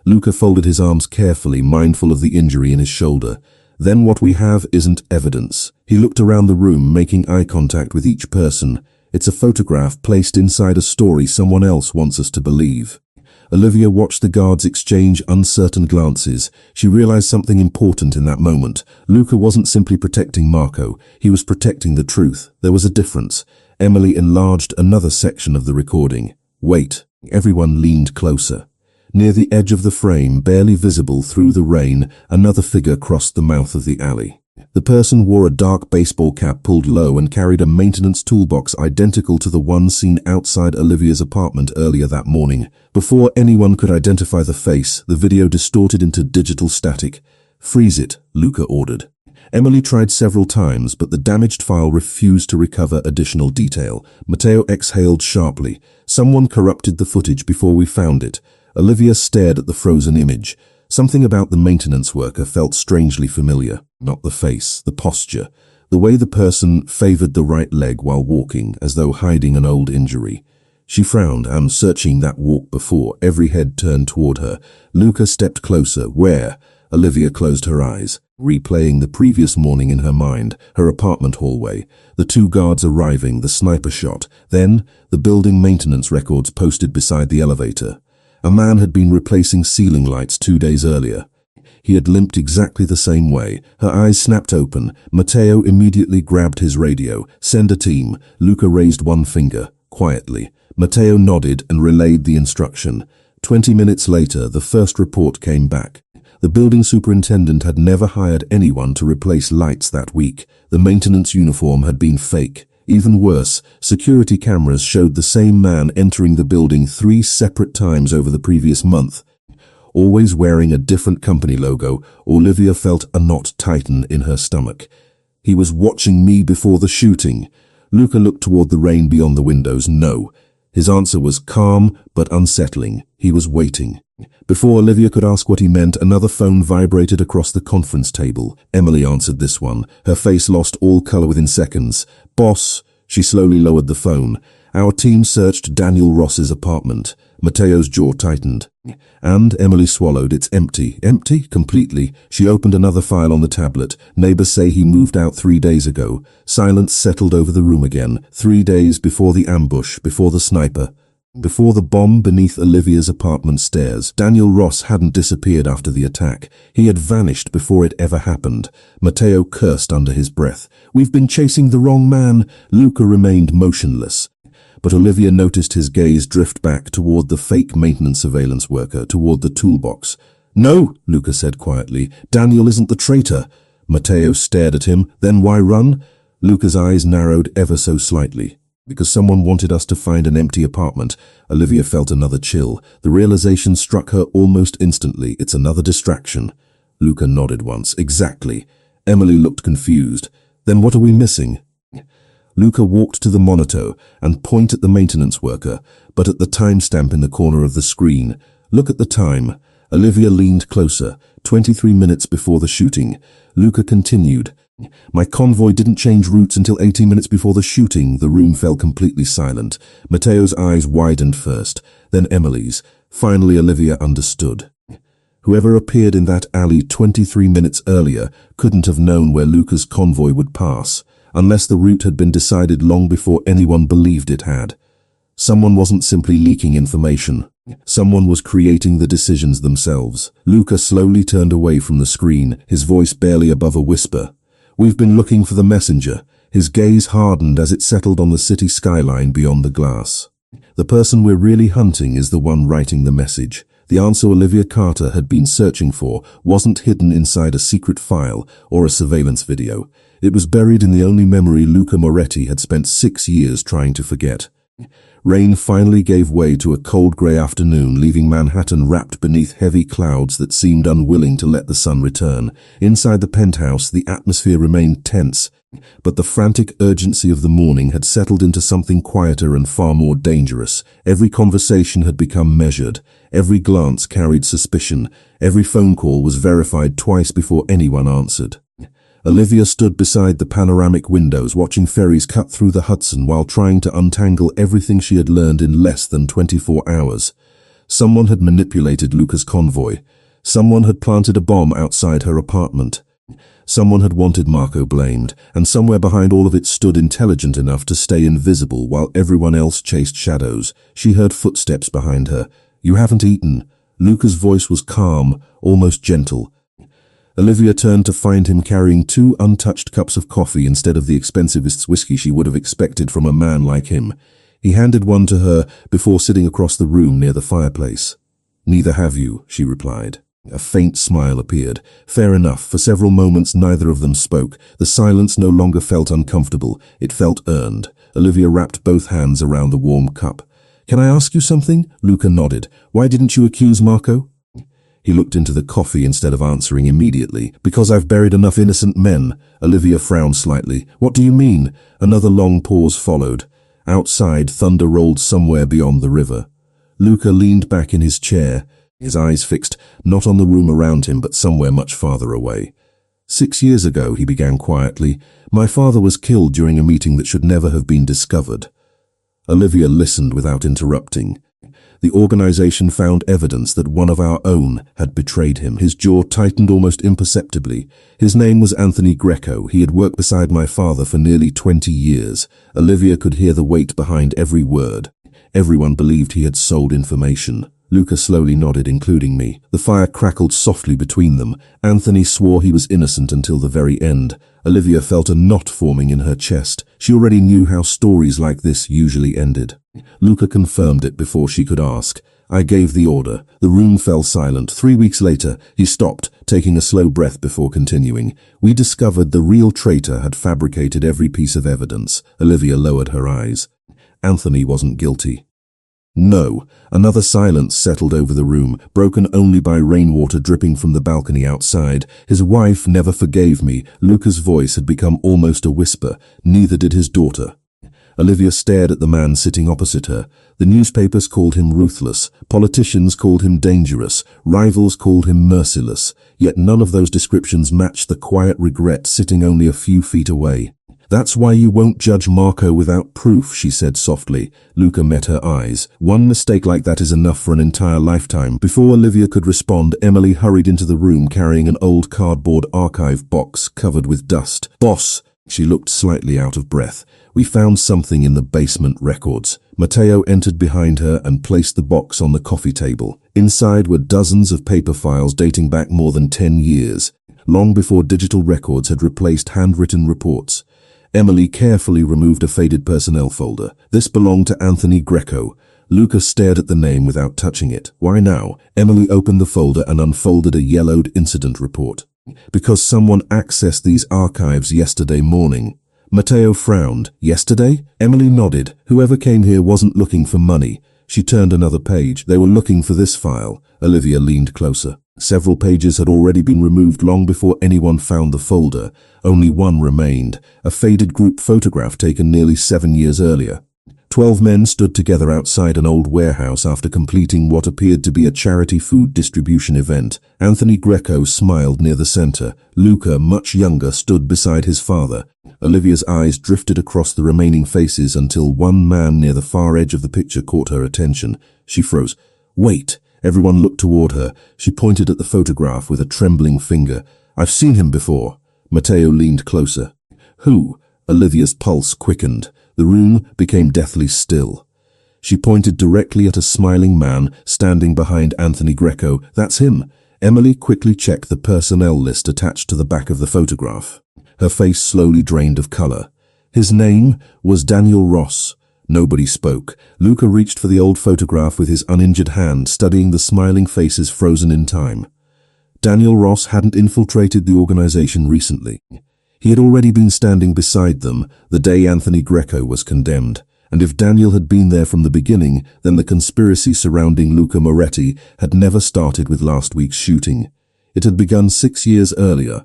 Luca folded his arms carefully, mindful of the injury in his shoulder. "Then what we have isn't evidence." He looked around the room, making eye contact with each person. "It's a photograph placed inside a story someone else wants us to believe." Olivia watched the guards exchange uncertain glances. She realized something important in that moment. Luca wasn't simply protecting Marco. He was protecting the truth. There was a difference. Emily enlarged another section of the recording. "Wait." Everyone leaned closer. Near the edge of the frame, barely visible through the rain, another figure crossed the mouth of the alley. The person wore a dark baseball cap pulled low and carried a maintenance toolbox identical to the one seen outside Olivia's apartment earlier that morning. Before anyone could identify the face, the video distorted into digital static. "Freeze it," Luca ordered. Emily tried several times, but the damaged file refused to recover additional detail. Matteo exhaled sharply. "Someone corrupted the footage before we found it." Olivia stared at the frozen image. Something about the maintenance worker felt strangely familiar. Not the face, the posture. The way the person favored the right leg while walking, as though hiding an old injury. She frowned, and searching that walk before, every head turned toward her. Luca stepped closer. "Where?" Olivia closed her eyes, replaying the previous morning in her mind, her apartment hallway, the two guards arriving, the sniper shot, then the building maintenance records posted beside the elevator. A man had been replacing ceiling lights 2 days earlier. He had limped exactly the same way. Her eyes snapped open. Matteo immediately grabbed his radio. "Send a team." Luca raised one finger, quietly. Matteo nodded and relayed the instruction. 20 minutes later, the first report came back. The building superintendent had never hired anyone to replace lights that week. The maintenance uniform had been fake. Even worse, security cameras showed the same man entering the building 3 separate times over the previous month. Always wearing a different company logo, Olivia felt a knot tighten in her stomach. "He was watching me before the shooting." Luca looked toward the rain beyond the windows. "No." His answer was calm but unsettling. He was waiting. Before Olivia could ask what he meant, another phone vibrated across the conference table. Emily answered this one. Her face lost all color within seconds. "Boss." She slowly lowered the phone. "Our team searched Daniel Ross's apartment." Matteo's jaw tightened. And Emily swallowed. "It's empty." "Empty?" "Completely." She opened another file on the tablet. "Neighbors say he moved out 3 days ago." Silence settled over the room again. 3 days before the ambush, before the sniper. Before the bomb beneath Olivia's apartment stairs. Daniel Ross hadn't disappeared after the attack. He had vanished before it ever happened. Matteo cursed under his breath. "We've been chasing the wrong man." Luca remained motionless. But Olivia noticed his gaze drift back toward the fake maintenance surveillance worker, toward the toolbox. "No," Luca said quietly. "Daniel isn't the traitor." Matteo stared at him. "Then why run?" Luca's eyes narrowed ever so slightly. "Because someone wanted us to find an empty apartment." Olivia felt another chill. The realization struck her almost instantly. "It's another distraction." Luca nodded once. "Exactly." Emily looked confused. "Then what are we missing?" Luca walked to the monitor and pointed at the maintenance worker, but at the timestamp in the corner of the screen. "Look at the time." Olivia leaned closer. 23 minutes before the shooting. Luca continued. "My convoy didn't change routes until 18 minutes before the shooting." The room fell completely silent. Matteo's eyes widened first, then Emily's. Finally, Olivia understood. Whoever appeared in that alley 23 minutes earlier couldn't have known where Luca's convoy would pass, unless the route had been decided long before anyone believed it had. Someone wasn't simply leaking information. Someone was creating the decisions themselves. Luca slowly turned away from the screen, his voice barely above a whisper. "We've been looking for the messenger." His gaze hardened as it settled on the city skyline beyond the glass. "The person we're really hunting is the one writing the message." The answer Olivia Carter had been searching for wasn't hidden inside a secret file or a surveillance video. It was buried in the only memory Luca Moretti had spent 6 years trying to forget. Rain finally gave way to a cold grey afternoon, leaving Manhattan wrapped beneath heavy clouds that seemed unwilling to let the sun return. Inside the penthouse, the atmosphere remained tense, but the frantic urgency of the morning had settled into something quieter and far more dangerous. Every conversation had become measured. Every glance carried suspicion. Every phone call was verified twice before anyone answered. Olivia stood beside the panoramic windows, watching ferries cut through the Hudson while trying to untangle everything she had learned in less than 24 hours. Someone had manipulated Luca's convoy. Someone had planted a bomb outside her apartment. Someone had wanted Marco blamed, and somewhere behind all of it stood intelligent enough to stay invisible while everyone else chased shadows. She heard footsteps behind her. "You haven't eaten." Luca's voice was calm, almost gentle. Olivia turned to find him carrying 2 untouched cups of coffee instead of the expensivest whiskey she would have expected from a man like him. He handed one to her before sitting across the room near the fireplace. Neither have you, she replied. A faint smile appeared. Fair enough. For several moments neither of them spoke. The silence no longer felt uncomfortable. It felt earned. Olivia wrapped both hands around the warm cup. Can I ask you something? Luca nodded. Why didn't you accuse Marco? He looked into the coffee instead of answering immediately. Because I've buried enough innocent men. Olivia frowned slightly. What do you mean? Another long pause followed. Outside, thunder rolled somewhere beyond the river. Luca leaned back in his chair, his eyes fixed not on the room around him but somewhere much farther away. 6 years ago, he began quietly, my father was killed during a meeting that should never have been discovered. Olivia listened without interrupting. The organization found evidence that one of our own had betrayed him. His jaw tightened almost imperceptibly. His name was Anthony Greco. He had worked beside my father for nearly 20 years. Olivia could hear the weight behind every word. Everyone believed he had sold information. Luca slowly nodded, including me. The fire crackled softly between them. Anthony swore he was innocent until the very end. Olivia felt a knot forming in her chest. She already knew how stories like this usually ended. Luca confirmed it before she could ask. I gave the order. The room fell silent. 3 weeks later, he stopped, taking a slow breath before continuing. We discovered the real traitor had fabricated every piece of evidence. Olivia lowered her eyes. Anthony wasn't guilty. No. Another silence settled over the room, broken only by rainwater dripping from the balcony outside. His wife never forgave me. Luca's voice had become almost a whisper. Neither did his daughter. Olivia stared at the man sitting opposite her. The newspapers called him ruthless. Politicians called him dangerous. Rivals called him merciless. Yet none of those descriptions matched the quiet regret sitting only a few feet away. That's why you won't judge Marco without proof, she said softly. Luca met her eyes. One mistake like that is enough for an entire lifetime. Before Olivia could respond, Emily hurried into the room carrying an old cardboard archive box covered with dust. Boss! She looked slightly out of breath. We found something in the basement records. Matteo entered behind her and placed the box on the coffee table. Inside were dozens of paper files dating back more than 10 years, long before digital records had replaced handwritten reports. Emily carefully removed a faded personnel folder. This belonged to Anthony Greco. Luca stared at the name without touching it. Why now? Emily opened the folder and unfolded a yellowed incident report. Because someone accessed these archives yesterday morning. Matteo frowned. Yesterday? Emily nodded. Whoever came here wasn't looking for money. She turned another page. They were looking for this file. Olivia leaned closer. Several pages had already been removed long before anyone found the folder. Only one remained, a faded group photograph taken nearly 7 years earlier. 12 men stood together outside an old warehouse after completing what appeared to be a charity food distribution event. Anthony Greco smiled near the center. Luca, much younger, stood beside his father. Olivia's eyes drifted across the remaining faces until one man near the far edge of the picture caught her attention. She froze. Wait! Everyone looked toward her. She pointed at the photograph with a trembling finger. I've seen him before. Matteo leaned closer. Who? Olivia's pulse quickened. The room became deathly still. She pointed directly at a smiling man standing behind Anthony Greco. That's him. Emily quickly checked the personnel list attached to the back of the photograph. Her face slowly drained of color. His name was Daniel Ross. Nobody spoke. Luca reached for the old photograph with his uninjured hand, studying the smiling faces frozen in time. Daniel Ross hadn't infiltrated the organization recently. He had already been standing beside them the day Anthony Greco was condemned. And if Daniel had been there from the beginning, then the conspiracy surrounding Luca Moretti had never started with last week's shooting. It had begun 6 years earlier,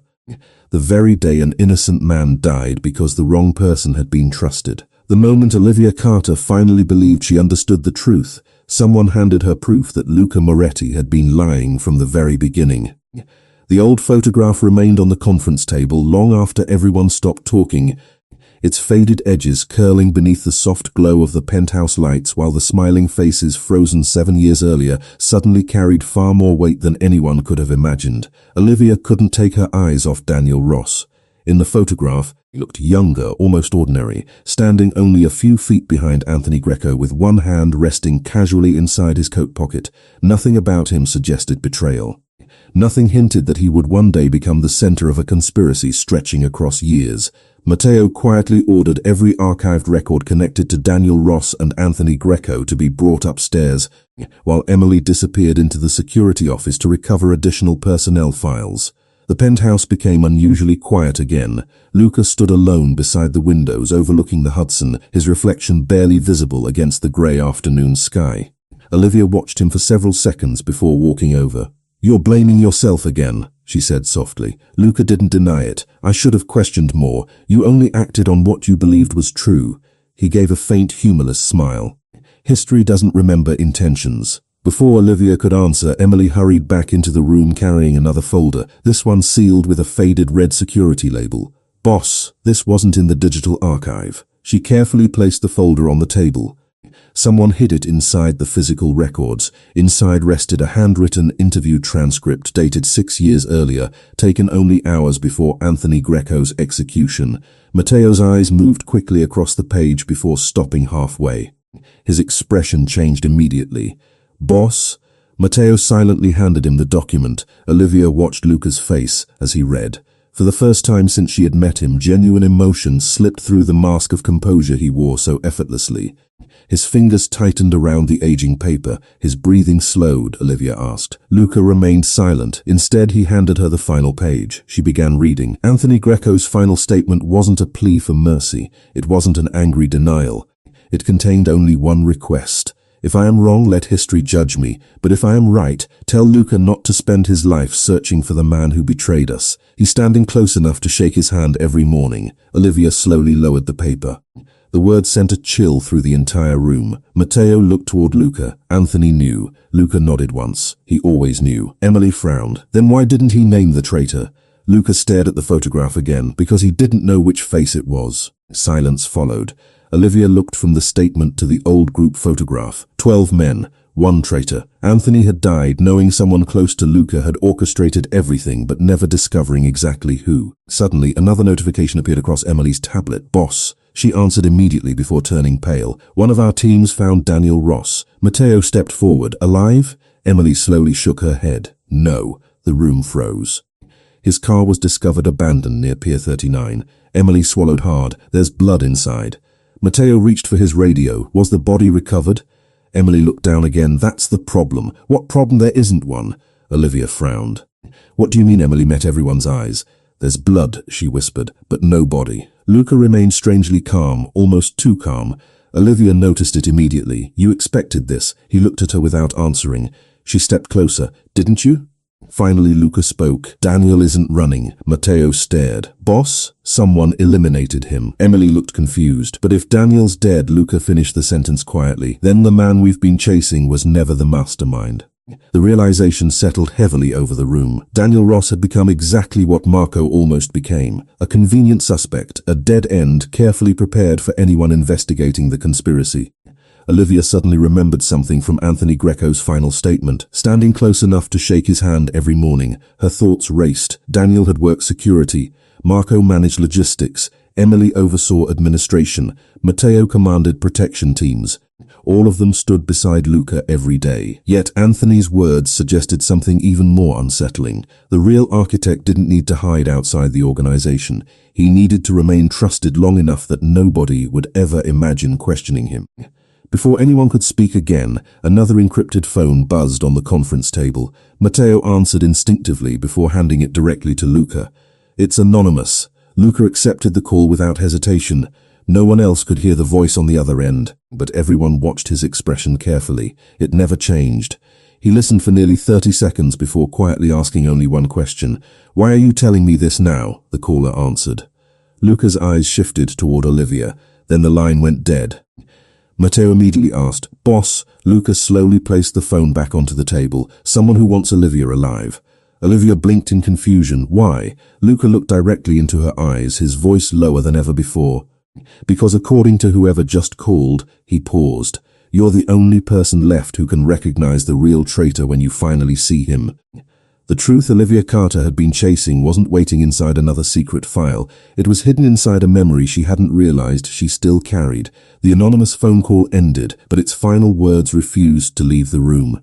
the very day an innocent man died because the wrong person had been trusted. The moment Olivia Carter finally believed she understood the truth, someone handed her proof that Luca Moretti had been lying from the very beginning. The old photograph remained on the conference table long after everyone stopped talking, its faded edges curling beneath the soft glow of the penthouse lights, while the smiling faces frozen 7 years earlier suddenly carried far more weight than anyone could have imagined. Olivia couldn't take her eyes off Daniel Ross. In the photograph, he looked younger, almost ordinary, standing only a few feet behind Anthony Greco with one hand resting casually inside his coat pocket. Nothing about him suggested betrayal. Nothing hinted that he would one day become the center of a conspiracy stretching across years. Matteo quietly ordered every archived record connected to Daniel Ross and Anthony Greco to be brought upstairs, while Emily disappeared into the security office to recover additional personnel files. The penthouse became unusually quiet again. Luca stood alone beside the windows overlooking the Hudson, his reflection barely visible against the grey afternoon sky. Olivia watched him for several seconds before walking over. "You're blaming yourself again," she said softly. Luca didn't deny it. "I should have questioned more. You only acted on what you believed was true." He gave a faint, humorless smile. "History doesn't remember intentions." Before Olivia could answer, Emily hurried back into the room carrying another folder, this one sealed with a faded red security label. "Boss, this wasn't in the digital archive." She carefully placed the folder on the table. Someone hid it inside the physical records. Inside rested a handwritten interview transcript dated 6 years earlier, taken only hours before Anthony Greco's execution. Matteo's eyes moved quickly across the page before stopping halfway. His expression changed immediately. "Boss?" Matteo silently handed him the document. Olivia watched Luca's face as he read. For the first time since she had met him, genuine emotion slipped through the mask of composure he wore so effortlessly. His fingers tightened around the aging paper. His breathing slowed, Olivia asked. Luca remained silent. Instead, he handed her the final page. She began reading. Anthony Greco's final statement wasn't a plea for mercy. It wasn't an angry denial. It contained only one request. "If I am wrong, let history judge me. But if I am right, tell Luca not to spend his life searching for the man who betrayed us. He's standing close enough to shake his hand every morning." Olivia slowly lowered the paper. The words sent a chill through the entire room. Matteo looked toward Luca. Anthony knew. Luca nodded once. He always knew. Emily frowned. "Then why didn't he name the traitor?" Luca stared at the photograph again, because he didn't know which face it was. Silence followed. Olivia looked from the statement to the old group photograph. 12 men, 1 traitor. Anthony had died knowing someone close to Luca had orchestrated everything but never discovering exactly who. Suddenly, another notification appeared across Emily's tablet. "Boss." She answered immediately before turning pale. "One of our teams found Daniel Ross." Matteo stepped forward. "Alive?" Emily slowly shook her head. "No." The room froze. His car was discovered abandoned near Pier 39. Emily swallowed hard. "There's blood inside." Matteo reached for his radio. "Was the body recovered?" Emily looked down again. "That's the problem." "What problem? There isn't one." Olivia frowned. "What do you mean?" Emily met everyone's eyes. "There's blood," she whispered, "but no body." Luca remained strangely calm, almost too calm. Olivia noticed it immediately. "You expected this." He looked at her without answering. She stepped closer. "Didn't you?" Finally, Luca spoke. "Daniel isn't running." Matteo stared. "Boss?" "Someone eliminated him." Emily looked confused. "But if Daniel's dead," Luca finished the sentence quietly, "then the man we've been chasing was never the mastermind." The realization settled heavily over the room. Daniel Ross had become exactly what Marco almost became. A convenient suspect, a dead end carefully prepared for anyone investigating the conspiracy. Olivia suddenly remembered something from Anthony Greco's final statement. Standing close enough to shake his hand every morning. Her thoughts raced. Daniel had worked security. Marco managed logistics. Emily oversaw administration. Matteo commanded protection teams. All of them stood beside Luca every day. Yet Anthony's words suggested something even more unsettling. The real architect didn't need to hide outside the organization. He needed to remain trusted long enough that nobody would ever imagine questioning him. Before anyone could speak again, another encrypted phone buzzed on the conference table. Matteo answered instinctively before handing it directly to Luca. "It's anonymous." Luca accepted the call without hesitation. No one else could hear the voice on the other end, but everyone watched his expression carefully. It never changed. He listened for nearly 30 seconds before quietly asking only one question. "Why are you telling me this now?" the caller answered. Luca's eyes shifted toward Olivia. Then the line went dead. Matteo immediately asked, "Boss?" Luca slowly placed the phone back onto the table. "Someone who wants Olivia alive." Olivia blinked in confusion. "Why?" Luca looked directly into her eyes, his voice lower than ever before. "Because according to whoever just called," he paused, "you're the only person left who can recognize the real traitor when you finally see him." The truth Olivia Carter had been chasing wasn't waiting inside another secret file. It was hidden inside a memory she hadn't realized she still carried. The anonymous phone call ended, but its final words refused to leave the room.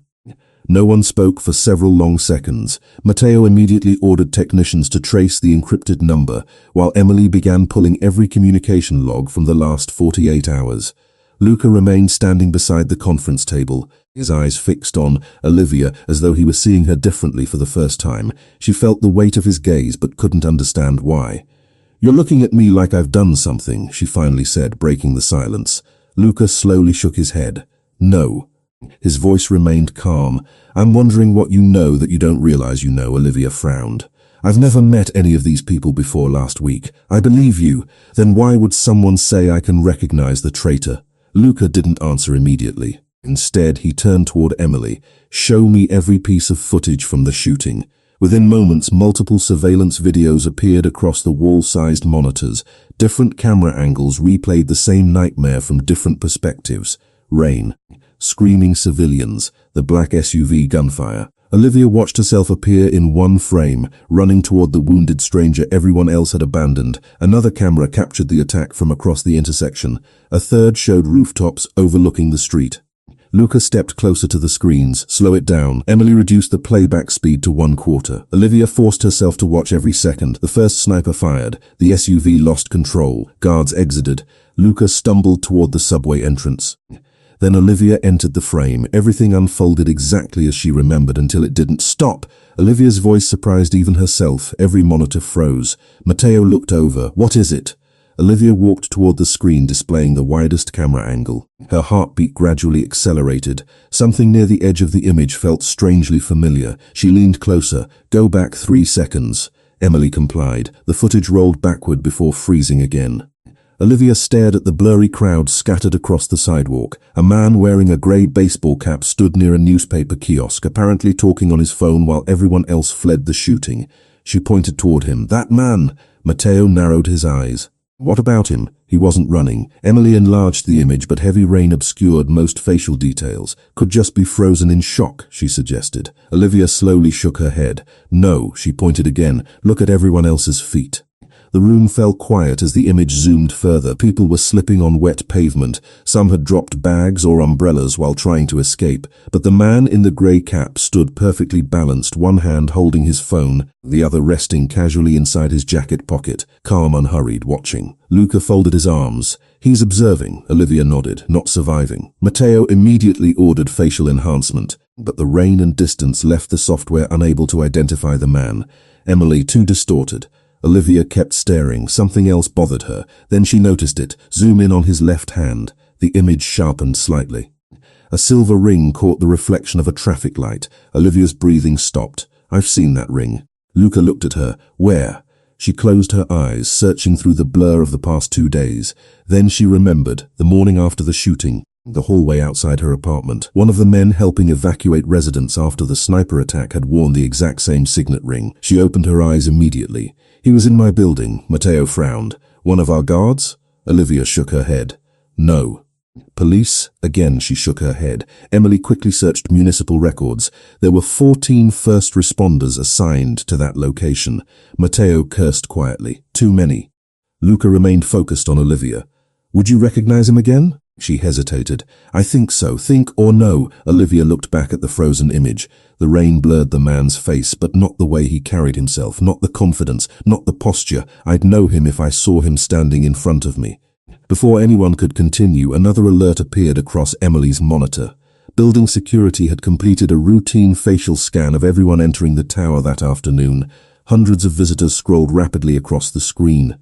No one spoke for several long seconds. Matteo immediately ordered technicians to trace the encrypted number, while Emily began pulling every communication log from the last 48 hours. Luca remained standing beside the conference table, his eyes fixed on Olivia as though he was seeing her differently for the first time. She felt the weight of his gaze but couldn't understand why. "You're looking at me like I've done something," she finally said, breaking the silence. Luca slowly shook his head. "No." His voice remained calm. "I'm wondering what you know that you don't realize you know," Olivia frowned. "I've never met any of these people before last week. I believe you. Then why would someone say I can recognize the traitor?" Luca didn't answer immediately. Instead, he turned toward Emily. "Show me every piece of footage from the shooting." Within moments, multiple surveillance videos appeared across the wall-sized monitors. Different camera angles replayed the same nightmare from different perspectives. Rain, screaming civilians, the black SUV gunfire. Olivia watched herself appear in one frame, running toward the wounded stranger everyone else had abandoned. Another camera captured the attack from across the intersection. A third showed rooftops overlooking the street. Luca stepped closer to the screens. "Slow it down." Emily reduced the playback speed to 1/4. Olivia forced herself to watch every second. The first sniper fired. The SUV lost control. Guards exited. Luca stumbled toward the subway entrance. Then Olivia entered the frame. Everything unfolded exactly as she remembered until it didn't. "Stop!" Olivia's voice surprised even herself. Every monitor froze. Matteo looked over. "What is it?" Olivia walked toward the screen displaying the widest camera angle. Her heartbeat gradually accelerated. Something near the edge of the image felt strangely familiar. She leaned closer. "Go back 3 seconds." Emily complied. The footage rolled backward before freezing again. Olivia stared at the blurry crowd scattered across the sidewalk. A man wearing a grey baseball cap stood near a newspaper kiosk, apparently talking on his phone while everyone else fled the shooting. She pointed toward him. "That man!" Matteo narrowed his eyes. "What about him?" "He wasn't running." Emily enlarged the image, but heavy rain obscured most facial details. "Could just be frozen in shock," she suggested. Olivia slowly shook her head. "No," she pointed again. "Look at everyone else's feet." The room fell quiet as the image zoomed further. People were slipping on wet pavement. Some had dropped bags or umbrellas while trying to escape. But the man in the grey cap stood perfectly balanced, one hand holding his phone, the other resting casually inside his jacket pocket, calm, unhurried, watching. Luca folded his arms. "He's observing," Olivia nodded, "not surviving." Matteo immediately ordered facial enhancement, but the rain and distance left the software unable to identify the man. Emily, too distorted. Olivia kept staring. Something else bothered her. Then she noticed it. Zoom in on his left hand. The image sharpened slightly. A silver ring caught the reflection of a traffic light. Olivia's breathing stopped. "I've seen that ring." Luca looked at her. "Where?" She closed her eyes, searching through the blur of the past 2 days. Then she remembered, the morning after the shooting, the hallway outside her apartment. One of the men helping evacuate residents after the sniper attack had worn the exact same signet ring. She opened her eyes immediately. "He was in my building." Matteo frowned. "One of our guards?" Olivia shook her head. "No." "Police?" Again she shook her head. Emily quickly searched municipal records. There were 14 first responders assigned to that location. Matteo cursed quietly. "Too many." Luca remained focused on Olivia. "Would you recognize him again?" She hesitated. "I think so. Think or no." Olivia looked back at the frozen image. The rain blurred the man's face, but not the way he carried himself, not the confidence, not the posture. "I'd know him if I saw him standing in front of me." Before anyone could continue, another alert appeared across Emily's monitor. Building security had completed a routine facial scan of everyone entering the tower that afternoon. Hundreds of visitors scrolled rapidly across the screen.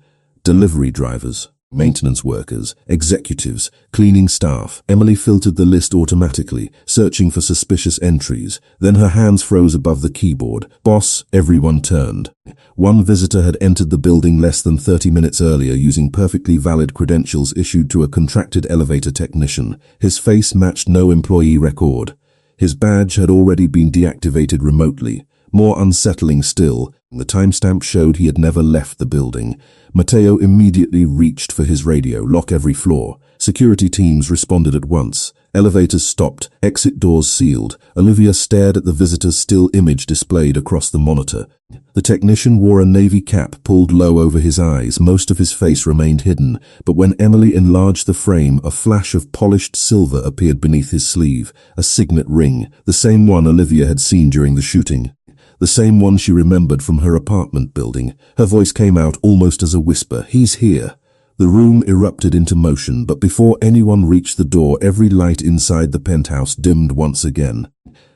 Delivery drivers, maintenance workers, executives, cleaning staff. Emily filtered the list automatically, searching for suspicious entries. Then her hands froze above the keyboard. "Boss," everyone turned. One visitor had entered the building less than 30 minutes earlier using perfectly valid credentials issued to a contracted elevator technician. His face matched no employee record. His badge had already been deactivated remotely. More unsettling still, the timestamp showed he had never left the building. Matteo immediately reached for his radio. "Lock every floor." Security teams responded at once. Elevators stopped, exit doors sealed. Olivia stared at the visitor's still image displayed across the monitor. The technician wore a navy cap pulled low over his eyes. Most of his face remained hidden, but when Emily enlarged the frame, a flash of polished silver appeared beneath his sleeve, a signet ring, the same one Olivia had seen during the shooting. The same one she remembered from her apartment building. Her voice came out almost as a whisper. "He's here." The room erupted into motion, but before anyone reached the door, every light inside the penthouse dimmed once again.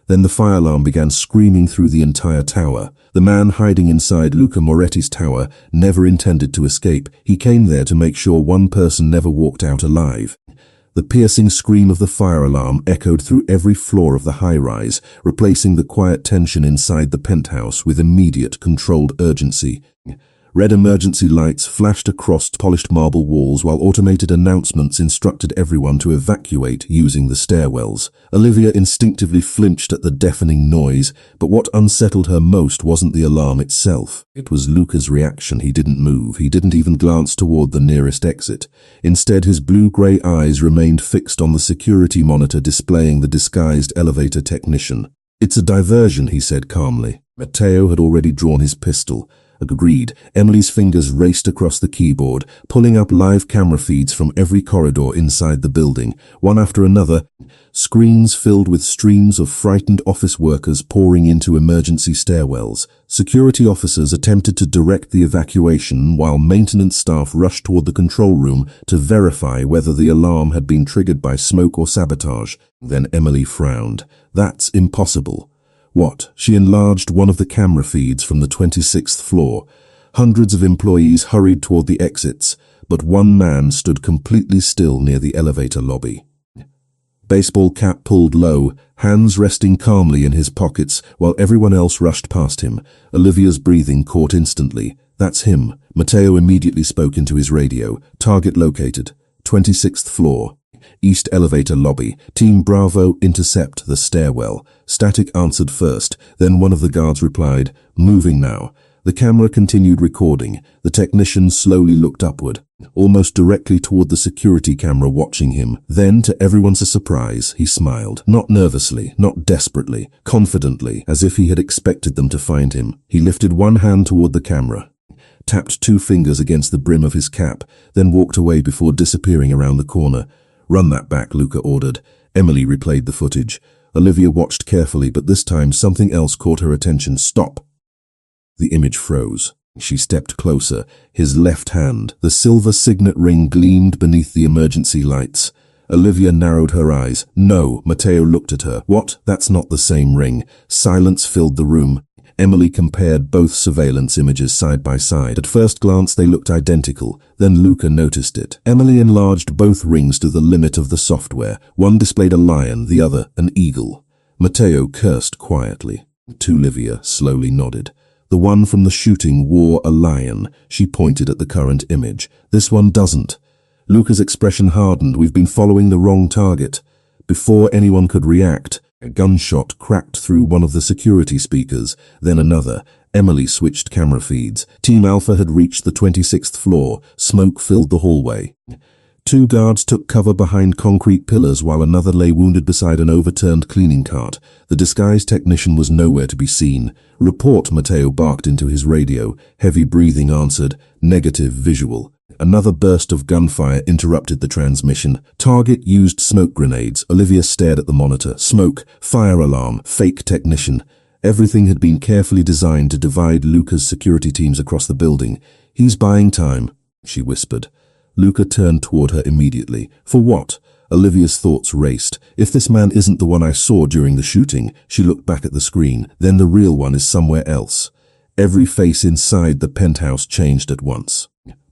Then the fire alarm began screaming through the entire tower. The man hiding inside Luca Moretti's tower never intended to escape. He came there to make sure one person never walked out alive. The piercing scream of the fire alarm echoed through every floor of the high-rise, replacing the quiet tension inside the penthouse with immediate, controlled urgency. Red emergency lights flashed across polished marble walls while automated announcements instructed everyone to evacuate using the stairwells. Olivia instinctively flinched at the deafening noise, but what unsettled her most wasn't the alarm itself. It was Luca's reaction. He didn't move. He didn't even glance toward the nearest exit. Instead, his blue-gray eyes remained fixed on the security monitor displaying the disguised elevator technician. "It's a diversion," he said calmly. Matteo had already drawn his pistol. Agreed. Emily's fingers raced across the keyboard, pulling up live camera feeds from every corridor inside the building. One after another, screens filled with streams of frightened office workers pouring into emergency stairwells. Security officers attempted to direct the evacuation while maintenance staff rushed toward the control room to verify whether the alarm had been triggered by smoke or sabotage. Then Emily frowned. "That's impossible." "What?" She enlarged one of the camera feeds from the 26th floor. Hundreds of employees hurried toward the exits, but one man stood completely still near the elevator lobby. Baseball cap pulled low, hands resting calmly in his pockets while everyone else rushed past him. Olivia's breathing caught instantly. "That's him." Matteo immediately spoke into his radio. "Target located. 26th floor. East elevator lobby. Team Bravo, intercept the stairwell." Static answered first, then one of the guards replied, "Moving now." The camera continued recording. The technician slowly looked upward, almost directly toward the security camera watching him. Then, to everyone's surprise, he smiled. Not nervously, not desperately, confidently, as if he had expected them to find him. He lifted one hand toward the camera, tapped two fingers against the brim of his cap, then walked away before disappearing around the corner. "Run that back," Luca ordered. Emily replayed the footage. Olivia watched carefully, but this time something else caught her attention. "Stop!" The image froze. She stepped closer. His left hand, the silver signet ring, gleamed beneath the emergency lights. Olivia narrowed her eyes. "No." Matteo looked at her. "What? That's not the same ring." Silence filled the room. Emily compared both surveillance images side by side. At first glance, they looked identical. Then Luca noticed it. Emily enlarged both rings to the limit of the software. One displayed a lion, the other an eagle. Matteo cursed quietly. Olivia slowly nodded. "The one from the shooting wore a lion." She pointed at the current image. "This one doesn't." Luca's expression hardened. "We've been following the wrong target." Before anyone could react, a gunshot cracked through one of the security speakers, then another. Emily switched camera feeds. Team Alpha had reached the 26th floor. Smoke filled the hallway. Two guards took cover behind concrete pillars while another lay wounded beside an overturned cleaning cart. The disguised technician was nowhere to be seen. "Report," Matteo barked into his radio. Heavy breathing answered. "Negative visual." Another burst of gunfire interrupted the transmission. "Target used smoke grenades." Olivia stared at the monitor. Smoke, fire alarm, fake technician. Everything had been carefully designed to divide Luca's security teams across the building. "He's buying time," she whispered. Luca turned toward her immediately. "For what?" Olivia's thoughts raced. "If this man isn't the one I saw during the shooting," she looked back at the screen, "then the real one is somewhere else." Every face inside the penthouse changed at once.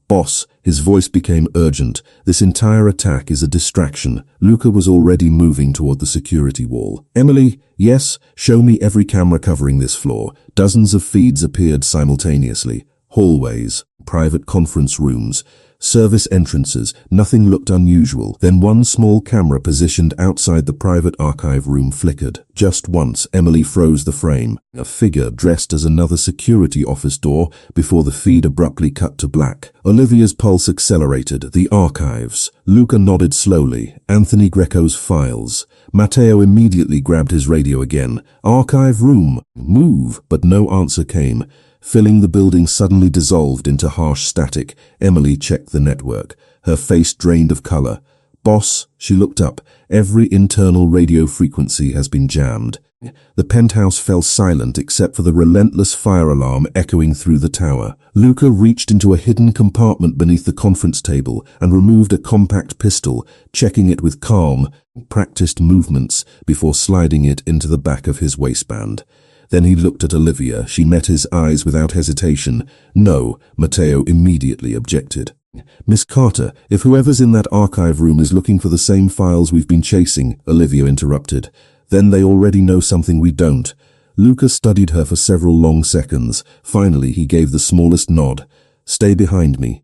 "Boss," his voice became urgent. "This entire attack is a distraction." Luca was already moving toward the security wall. "Emily?" "Yes?" "Show me every camera covering this floor." Dozens of feeds appeared simultaneously. Hallways, private conference rooms, Service entrances, nothing looked unusual. Then one small camera positioned outside the private archive room flickered. Just once, Emily froze the frame. A figure dressed as another security office door before the feed abruptly cut to black. Olivia's pulse accelerated. The archives. Luca nodded slowly. Anthony Greco's files. Matteo immediately grabbed his radio again. Archive room. Move. But no answer came. Filling the building suddenly dissolved into harsh static. Emily checked the network. Her face drained of color. Boss, she looked up. Every internal radio frequency has been jammed. The penthouse fell silent except for the relentless fire alarm echoing through the tower. Luca reached into a hidden compartment beneath the conference table and removed a compact pistol, checking it with calm, practiced movements before sliding it into the back of his waistband. Then he looked at Olivia. She met his eyes without hesitation. No, Matteo immediately objected. Miss Carter, if whoever's in that archive room is looking for the same files we've been chasing, Olivia interrupted, then they already know something we don't. Luca studied her for several long seconds. Finally, he gave the smallest nod. Stay behind me.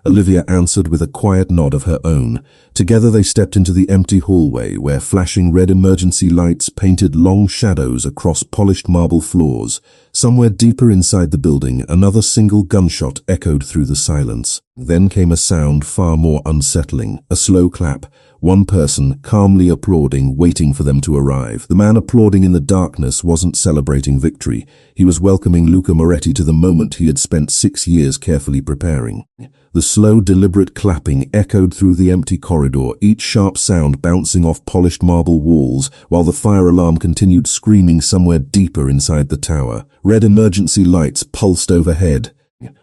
Olivia answered with a quiet nod of her own. Together they stepped into the empty hallway where flashing red emergency lights painted long shadows across polished marble floors. Somewhere deeper inside the building, another single gunshot echoed through the silence. Then came a sound far more unsettling, a slow clap. One person calmly applauding, waiting for them to arrive. The man applauding in the darkness wasn't celebrating victory. He was welcoming Luca Moretti to the moment he had spent 6 years carefully preparing. The slow, deliberate clapping echoed through the empty corridor, each sharp sound bouncing off polished marble walls, while the fire alarm continued screaming somewhere deeper inside the tower. Red emergency lights pulsed overhead,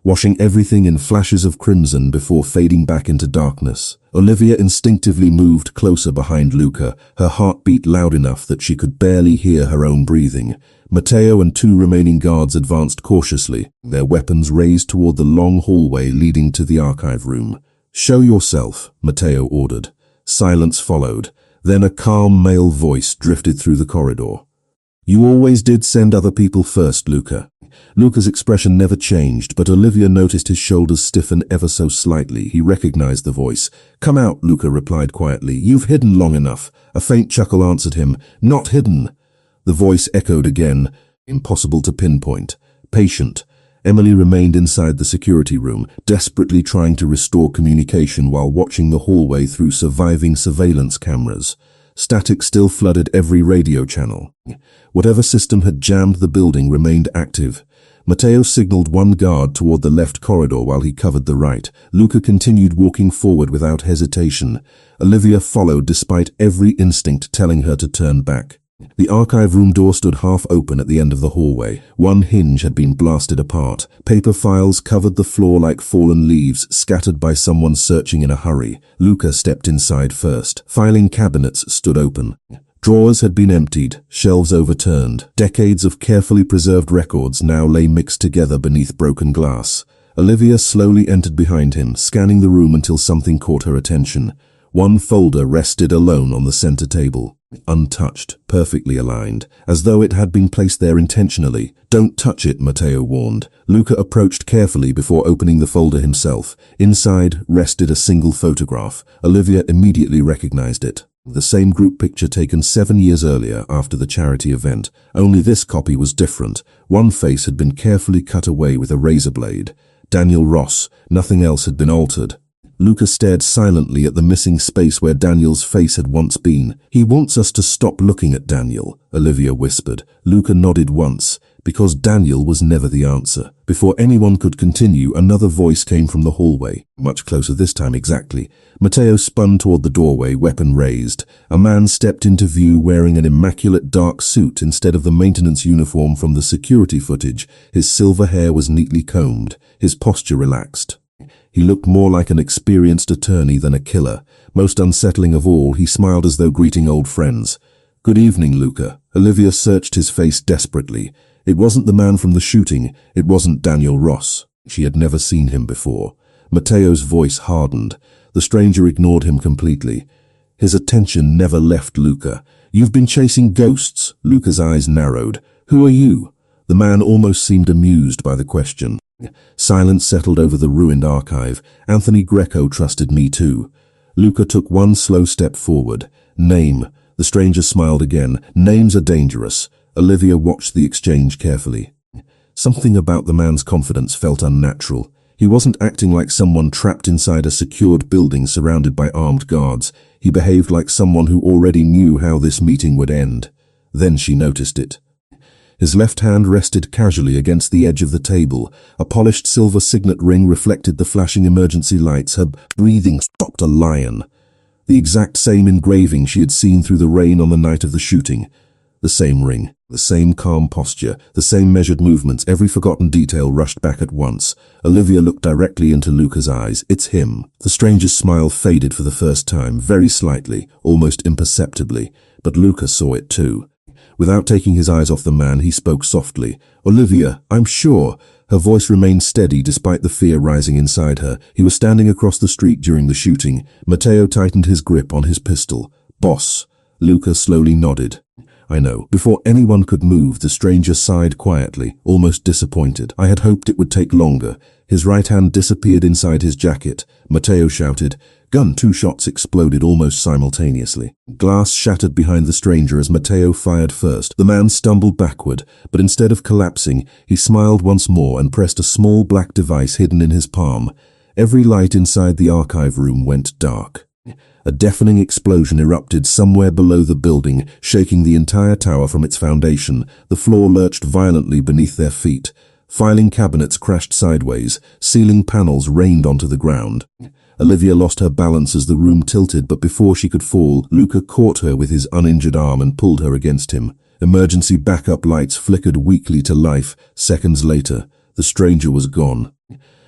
washing everything in flashes of crimson before fading back into darkness. Olivia instinctively moved closer behind Luca, her heart beat loud enough that she could barely hear her own breathing. Matteo and 2 remaining guards advanced cautiously, their weapons raised toward the long hallway leading to the archive room. Show yourself, Matteo ordered. Silence followed. Then a calm male voice drifted through the corridor. You always did send other people first, Luca. Luca's expression never changed, but Olivia noticed his shoulders stiffen ever so slightly. He recognized the voice. Come out, Luca replied quietly. You've hidden long enough. A faint chuckle answered him. Not hidden. The voice echoed again. Impossible to pinpoint. Patient. Emily remained inside the security room, desperately trying to restore communication while watching the hallway through surviving surveillance cameras. Static still flooded every radio channel. Whatever system had jammed the building remained active. Matteo signaled one guard toward the left corridor while he covered the right. Luca continued walking forward without hesitation. Olivia followed despite every instinct telling her to turn back. The archive room door stood half open at the end of the hallway. One hinge had been blasted apart. Paper files covered the floor like fallen leaves, scattered by someone searching in a hurry. Luca stepped inside first. Filing cabinets stood open. Drawers had been emptied, shelves overturned. Decades of carefully preserved records now lay mixed together beneath broken glass. Olivia slowly entered behind him, scanning the room until something caught her attention. One folder rested alone on the center table, untouched, perfectly aligned, as though it had been placed there intentionally. Don't touch it, Matteo warned. Luca approached carefully before opening the folder himself. Inside rested a single photograph. Olivia immediately recognized it. The same group picture taken 7 years earlier after the charity event. Only this copy was different. One face had been carefully cut away with a razor blade. Daniel Ross. Nothing else had been altered. Luca stared silently at the missing space where Daniel's face had once been. He wants us to stop looking at Daniel, Olivia whispered. Luca nodded once, because Daniel was never the answer. Before anyone could continue, another voice came from the hallway, much closer this time exactly. Matteo spun toward the doorway, weapon raised. A man stepped into view wearing an immaculate dark suit instead of the maintenance uniform from the security footage. His silver hair was neatly combed, his posture relaxed. He looked more like an experienced attorney than a killer. Most unsettling of all, he smiled as though greeting old friends. Good evening, Luca. Olivia searched his face desperately. It wasn't the man from the shooting. It wasn't Daniel Ross. She had never seen him before. Matteo's voice hardened. The stranger ignored him completely. His attention never left Luca. You've been chasing ghosts? Luca's eyes narrowed. Who are you? The man almost seemed amused by the question. Silence settled over the ruined archive. Anthony Greco trusted me too. Luca took one slow step forward. Name. The stranger smiled again. Names are dangerous. Olivia watched the exchange carefully. Something about the man's confidence felt unnatural. He wasn't acting like someone trapped inside a secured building surrounded by armed guards. He behaved like someone who already knew how this meeting would end. Then she noticed it. His left hand rested casually against the edge of the table. A polished silver signet ring reflected the flashing emergency lights. Her breathing stopped a lion. The exact same engraving she had seen through the rain on the night of the shooting. The same ring, the same calm posture, the same measured movements. Every forgotten detail rushed back at once. Olivia looked directly into Luca's eyes. It's him. The stranger's smile faded for the first time, very slightly, almost imperceptibly, but Luca saw it too. Without taking his eyes off the man, he spoke softly. Olivia, I'm sure. Her voice remained steady despite the fear rising inside her. He was standing across the street during the shooting. Matteo tightened his grip on his pistol. Boss. Luca slowly nodded. I know. Before anyone could move, the stranger sighed quietly, almost disappointed. I had hoped it would take longer. His right hand disappeared inside his jacket. Matteo shouted. Gun. 2 shots exploded almost simultaneously. Glass shattered behind the stranger as Matteo fired first. The man stumbled backward, but instead of collapsing, he smiled once more and pressed a small black device hidden in his palm. Every light inside the archive room went dark. A deafening explosion erupted somewhere below the building, shaking the entire tower from its foundation. The floor lurched violently beneath their feet. Filing cabinets crashed sideways. Ceiling panels rained onto the ground. Olivia lost her balance as the room tilted, but before she could fall, Luca caught her with his uninjured arm and pulled her against him. Emergency backup lights flickered weakly to life. Seconds later, the stranger was gone.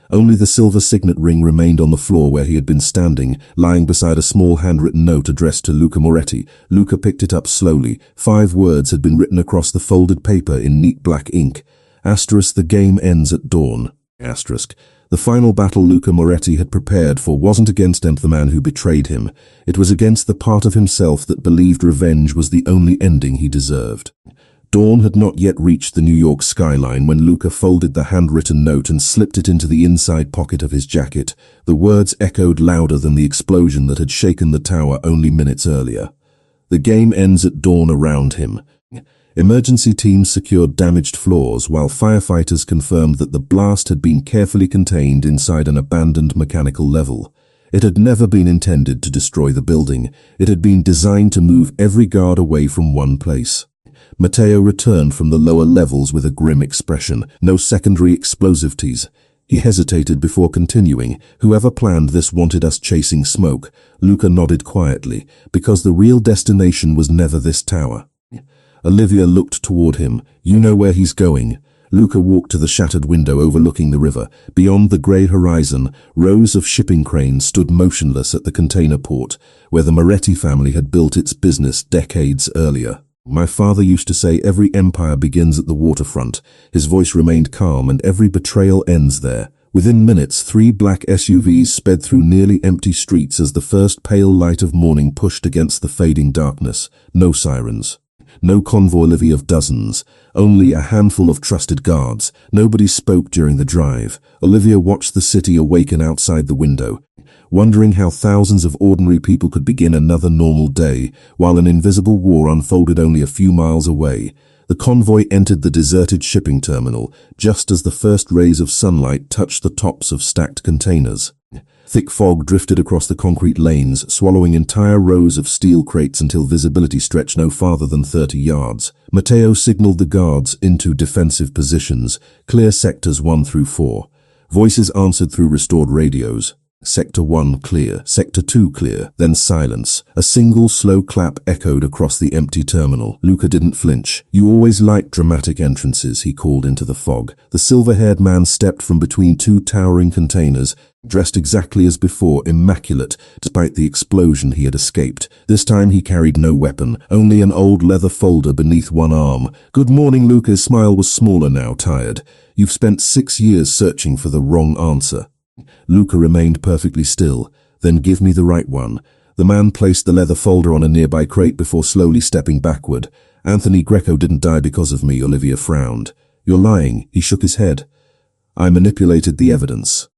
Only the silver signet ring remained on the floor where he had been standing, lying beside a small handwritten note addressed to Luca Moretti. Luca picked it up slowly. 5 words had been written across the folded paper in neat black ink. Asterisk, the game ends at dawn. Asterisk. The final battle Luca Moretti had prepared for wasn't against the man who betrayed him. It was against the part of himself that believed revenge was the only ending he deserved. Dawn had not yet reached the New York skyline when Luca folded the handwritten note and slipped it into the inside pocket of his jacket. The words echoed louder than the explosion that had shaken the tower only minutes earlier. The game ends at dawn around him. Emergency teams secured damaged floors, while firefighters confirmed that the blast had been carefully contained inside an abandoned mechanical level. It had never been intended to destroy the building. It had been designed to move every guard away from one place. Matteo returned from the lower levels with a grim expression. No secondary explosivities. He hesitated before continuing. Whoever planned this wanted us chasing smoke. Luca nodded quietly, because the real destination was never this tower. Olivia looked toward him. You know where he's going. Luca walked to the shattered window overlooking the river. Beyond the grey horizon, rows of shipping cranes stood motionless at the container port, where the Moretti family had built its business decades earlier. My father used to say every empire begins at the waterfront. His voice remained calm, and every betrayal ends there. Within minutes, 3 black SUVs sped through nearly empty streets as the first pale light of morning pushed against the fading darkness. No sirens. No convoy levy of dozens. Only a handful of trusted guards. Nobody spoke during the drive. Olivia watched the city awaken outside the window, wondering how thousands of ordinary people could begin another normal day, while an invisible war unfolded only a few miles away. The convoy entered the deserted shipping terminal, just as the first rays of sunlight touched the tops of stacked containers. Thick fog drifted across the concrete lanes, swallowing entire rows of steel crates until visibility stretched no farther than 30 yards. Matteo signaled the guards into defensive positions, clear sectors 1 through 4. Voices answered through restored radios. Sector 1 clear, Sector 2 clear, then silence. A single slow clap echoed across the empty terminal. Luca didn't flinch. You always liked dramatic entrances, he called into the fog. The silver-haired man stepped from between 2 towering containers, dressed exactly as before, immaculate, despite the explosion he had escaped. This time he carried no weapon, only an old leather folder beneath one arm. Good morning, Luca's smile was smaller now, tired. You've spent 6 years searching for the wrong answer. Luca remained perfectly still. Then give me the right one. The man placed the leather folder on a nearby crate before slowly stepping backward. Anthony Greco didn't die because of me, Olivia frowned. You're lying. He shook his head. I manipulated the evidence.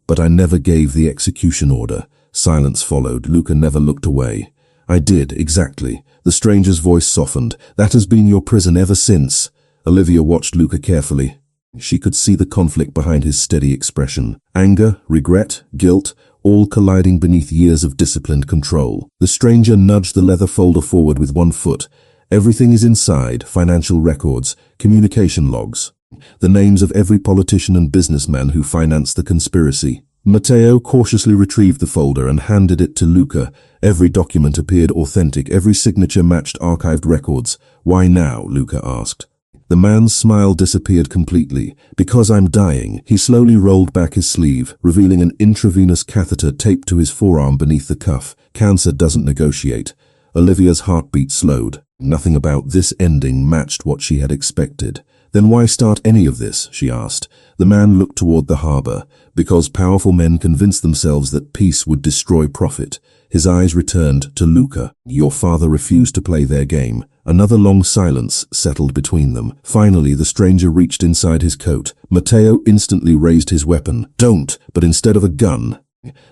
But I never gave the execution order. Silence followed. Luca never looked away. I did, exactly. The stranger's voice softened. That has been your prison ever since. Olivia watched Luca carefully. She could see the conflict behind his steady expression. Anger, regret, guilt, all colliding beneath years of disciplined control. The stranger nudged the leather folder forward with one foot. Everything is inside: financial records, communication logs, the names of every politician and businessman who financed the conspiracy. Matteo cautiously retrieved the folder and handed it to Luca. Every document appeared authentic, every signature matched archived records. Why now? Luca asked. The man's smile disappeared completely. Because I'm dying. He slowly rolled back his sleeve, revealing an intravenous catheter taped to his forearm beneath the cuff. Cancer doesn't negotiate. Olivia's heartbeat slowed. Nothing about this ending matched what she had expected. Then why start any of this? She asked. The man looked toward the harbor. Because powerful men convinced themselves that peace would destroy profit. His eyes returned to Luca. Your father refused to play their game. Another long silence settled between them. Finally, the stranger reached inside his coat. Matteo instantly raised his weapon. Don't, but instead of a gun.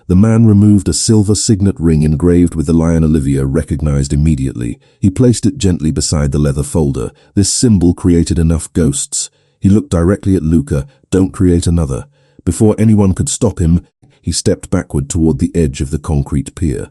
The man removed a silver signet ring engraved with the lion Olivia recognized immediately. He placed it gently beside the leather folder. This symbol created enough ghosts. He looked directly at Luca. Don't create another. Before anyone could stop him, he stepped backward toward the edge of the concrete pier.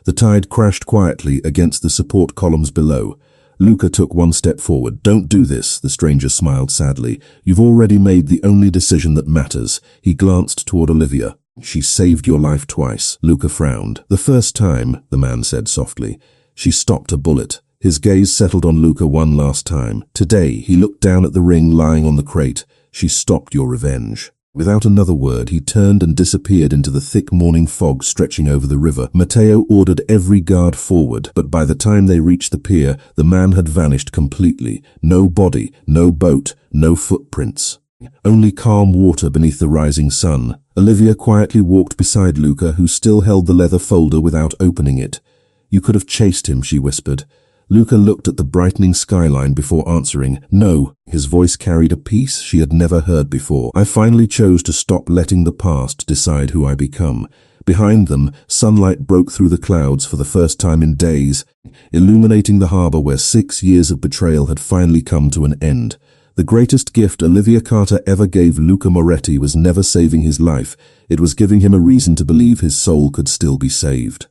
The tide crashed quietly against the support columns below. Luca took one step forward. Don't do this, the stranger smiled sadly. You've already made the only decision that matters. He glanced toward Olivia. She saved your life twice. Luca frowned. The first time, the man said softly. She stopped a bullet. His gaze settled on Luca one last time. Today, he looked down at the ring lying on the crate. She stopped your revenge. Without another word, he turned and disappeared into the thick morning fog stretching over the river. Matteo ordered every guard forward, but by the time they reached the pier, the man had vanished completely. No body, no boat, no footprints. Only calm water beneath the rising sun. Olivia quietly walked beside Luca, who still held the leather folder without opening it. You could have chased him, she whispered. Luca looked at the brightening skyline before answering. No, his voice carried a peace she had never heard before. I finally chose to stop letting the past decide who I become. Behind them, sunlight broke through the clouds for the first time in days, illuminating the harbor where 6 years of betrayal had finally come to an end. The greatest gift Olivia Carter ever gave Luca Moretti was never saving his life. It was giving him a reason to believe his soul could still be saved.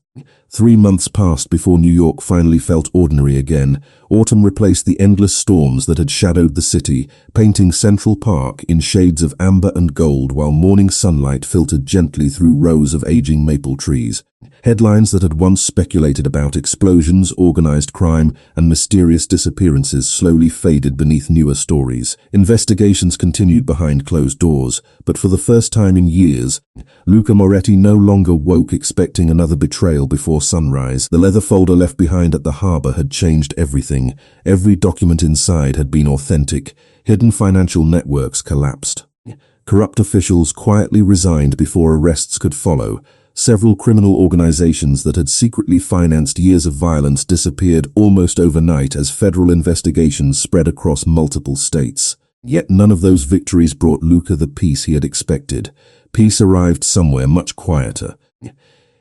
3 months passed before New York finally felt ordinary again. Autumn replaced the endless storms that had shadowed the city, painting Central Park in shades of amber and gold while morning sunlight filtered gently through rows of aging maple trees. Headlines that had once speculated about explosions, organized crime, and mysterious disappearances slowly faded beneath newer stories. Investigations continued behind closed doors, but for the first time in years, Luca Moretti no longer woke expecting another betrayal before sunrise. The leather folder left behind at the harbor had changed everything. Every document inside had been authentic. Hidden financial networks collapsed. Corrupt officials quietly resigned before arrests could follow. Several criminal organizations that had secretly financed years of violence disappeared almost overnight as federal investigations spread across multiple states. Yet none of those victories brought Luca the peace he had expected. Peace arrived somewhere much quieter.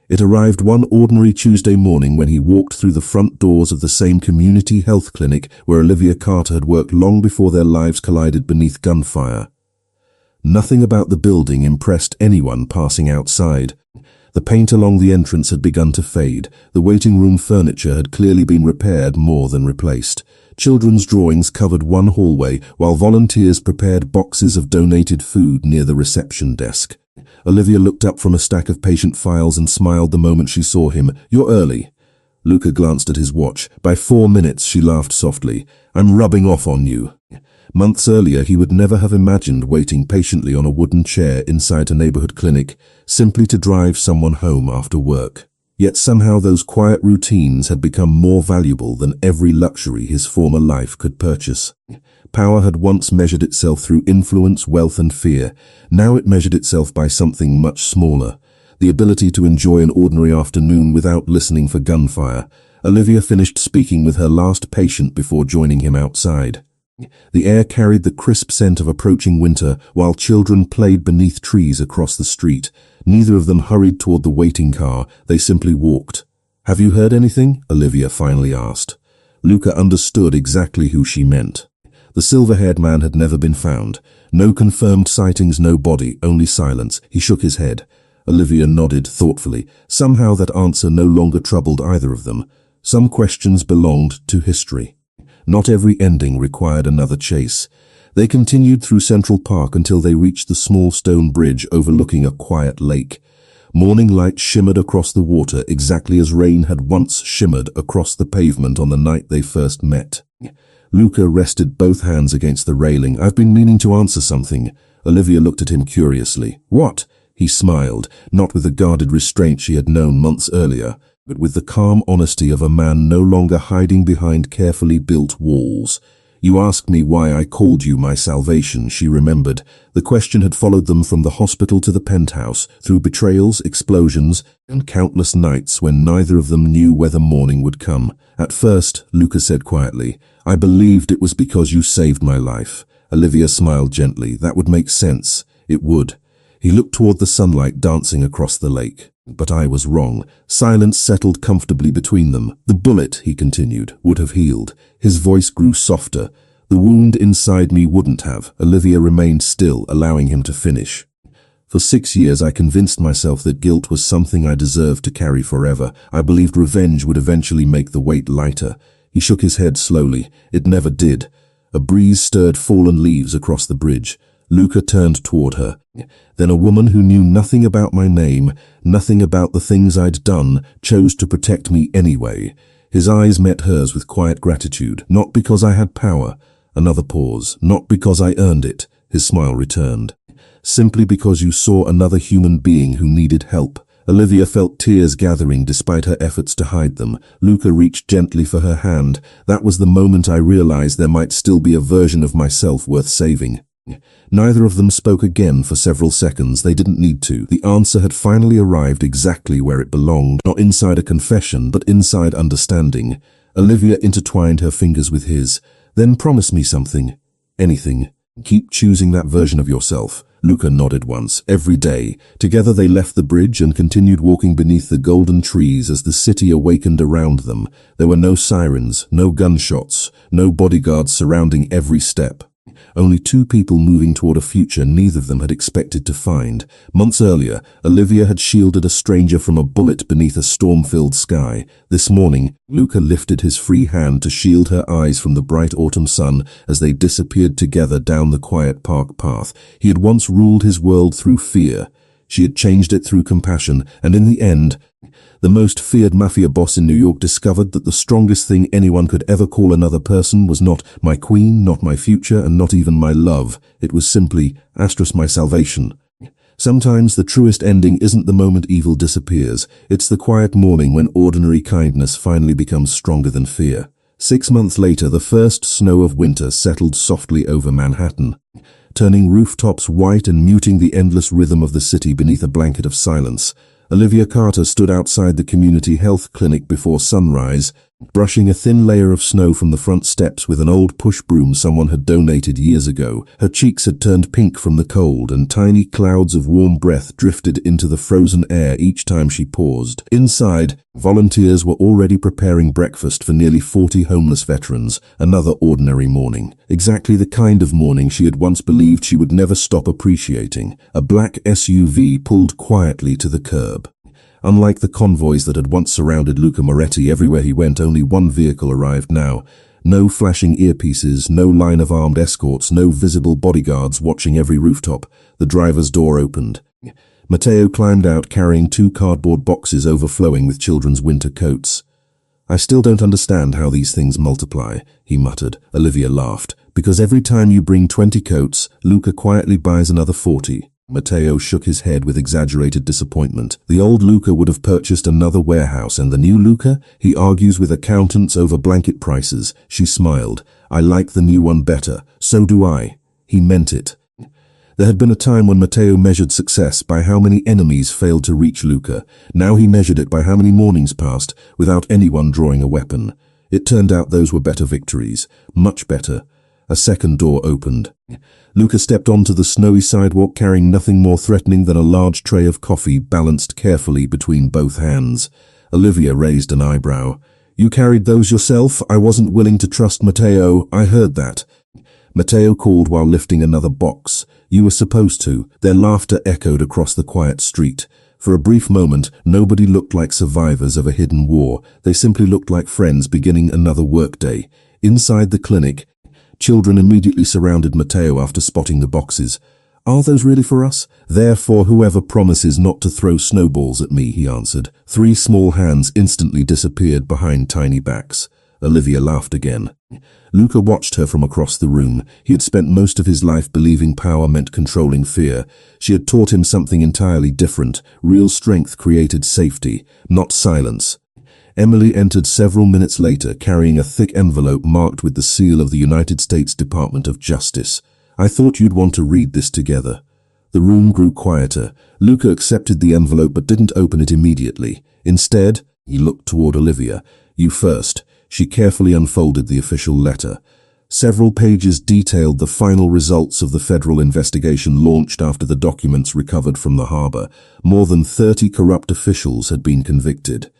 It arrived one ordinary Tuesday morning when he walked through the front doors of the same community health clinic where Olivia Carter had worked long before their lives collided beneath gunfire. Nothing about the building impressed anyone passing outside. The paint along the entrance had begun to fade. The waiting room furniture had clearly been repaired more than replaced. Children's drawings covered one hallway, while volunteers prepared boxes of donated food near the reception desk. Olivia looked up from a stack of patient files and smiled the moment she saw him. You're early. Luca glanced at his watch. By 4 minutes, she laughed softly. I'm rubbing off on you. Months earlier, he would never have imagined waiting patiently on a wooden chair inside a neighborhood clinic, simply to drive someone home after work. Yet somehow those quiet routines had become more valuable than every luxury his former life could purchase. Power had once measured itself through influence, wealth, and fear. Now it measured itself by something much smaller. The ability to enjoy an ordinary afternoon without listening for gunfire. Olivia finished speaking with her last patient before joining him outside. The air carried the crisp scent of approaching winter, while children played beneath trees across the street. Neither of them hurried toward the waiting car, they simply walked. "Have you heard anything?" Olivia finally asked. Luca understood exactly who she meant. The silver-haired man had never been found. No confirmed sightings, no body, only silence. He shook his head. Olivia nodded thoughtfully. Somehow that answer no longer troubled either of them. Some questions belonged to history. Not every ending required another chase. They continued through Central Park until they reached the small stone bridge overlooking a quiet lake. Morning light shimmered across the water exactly as rain had once shimmered across the pavement on the night they first met. Luca rested both hands against the railing. "I've been meaning to answer something." Olivia looked at him curiously. "What?" He smiled, not with the guarded restraint she had known months earlier, but with the calm honesty of a man no longer hiding behind carefully built walls. "You asked me why I called you my salvation," she remembered. The question had followed them from the hospital to the penthouse, through betrayals, explosions, and countless nights when neither of them knew whether morning would come. "At first," Luca said quietly, "I believed it was because you saved my life." Olivia smiled gently. "That would make sense." It would. He looked toward the sunlight dancing across the lake. "But I was wrong." Silence settled comfortably between them. "The bullet," he continued, "would have healed." His voice grew softer. "The wound inside me wouldn't have." Olivia remained still, allowing him to finish. "For 6 years I convinced myself that guilt was something I deserved to carry forever. I believed revenge would eventually make the weight lighter." He shook his head slowly. It never did. A breeze stirred fallen leaves across the bridge. Luca turned toward her. "Then a woman who knew nothing about my name, nothing about the things I'd done, chose to protect me anyway." His eyes met hers with quiet gratitude. "Not because I had power." Another pause. "Not because I earned it." His smile returned. "Simply because you saw another human being who needed help." Olivia felt tears gathering despite her efforts to hide them. Luca reached gently for her hand. "That was the moment I realized there might still be a version of myself worth saving." Neither of them spoke again for several seconds. They didn't need to. The answer had finally arrived exactly where it belonged, not inside a confession, but inside understanding. Olivia intertwined her fingers with his. "Then promise me something. Anything. Keep choosing that version of yourself." Luca nodded once. "Every day." Together they left the bridge and continued walking beneath the golden trees as the city awakened around them. There were no sirens, no gunshots, no bodyguards surrounding every step. Only two people moving toward a future neither of them had expected to find. Months earlier, Olivia had shielded a stranger from a bullet beneath a storm-filled sky. This morning, Luca lifted his free hand to shield her eyes from the bright autumn sun as they disappeared together down the quiet park path. He had once ruled his world through fear. She had changed it through compassion, and in the end, the most feared mafia boss in New York discovered that the strongest thing anyone could ever call another person was not my queen, not my future, and not even my love. It was simply, my salvation. Sometimes the truest ending isn't the moment evil disappears. It's the quiet morning when ordinary kindness finally becomes stronger than fear. 6 months later, the first snow of winter settled softly over Manhattan, turning rooftops white and muting the endless rhythm of the city beneath a blanket of silence. Olivia Carter stood outside the community health clinic before sunrise, brushing a thin layer of snow from the front steps with an old push broom someone had donated years ago. Her cheeks had turned pink from the cold, and tiny clouds of warm breath drifted into the frozen air each time she paused. Inside, volunteers were already preparing breakfast for nearly 40 homeless veterans. Another ordinary morning. Exactly the kind of morning she had once believed she would never stop appreciating. A black SUV pulled quietly to the curb. Unlike the convoys that had once surrounded Luca Moretti everywhere he went, only one vehicle arrived now. No flashing earpieces, no line of armed escorts, no visible bodyguards watching every rooftop. The driver's door opened. Matteo climbed out carrying 2 cardboard boxes overflowing with children's winter coats. "I still don't understand how these things multiply," he muttered. Olivia laughed. "Because every time you bring 20 coats, Luca quietly buys another 40. Matteo shook his head with exaggerated disappointment. "The old Luca would have purchased another warehouse, and the new Luca? He argues with accountants over blanket prices." She smiled. "I like the new one better." "So do I." He meant it. There had been a time when Matteo measured success by how many enemies failed to reach Luca. Now he measured it by how many mornings passed without anyone drawing a weapon. It turned out those were better victories. Much better. A second door opened. Luca stepped onto the snowy sidewalk carrying nothing more threatening than a large tray of coffee balanced carefully between both hands. Olivia raised an eyebrow. "You carried those yourself? I wasn't willing to trust Matteo. I heard that." Matteo called while lifting another box. "You were supposed to." Their laughter echoed across the quiet street. For a brief moment, nobody looked like survivors of a hidden war. They simply looked like friends beginning another workday. Inside the clinic, children immediately surrounded Matteo after spotting the boxes. "Are those really for us?" "They're for whoever promises not to throw snowballs at me," he answered. 3 small hands instantly disappeared behind tiny backs. Olivia laughed again. Luca watched her from across the room. He had spent most of his life believing power meant controlling fear. She had taught him something entirely different. Real strength created safety, not silence. Emily entered several minutes later, carrying a thick envelope marked with the seal of the United States Department of Justice. "I thought you'd want to read this together." The room grew quieter. Luca accepted the envelope but didn't open it immediately. Instead, he looked toward Olivia. "You first." She carefully unfolded the official letter. Several pages detailed the final results of the federal investigation launched after the documents recovered from the harbor. More than 30 corrupt officials had been convicted.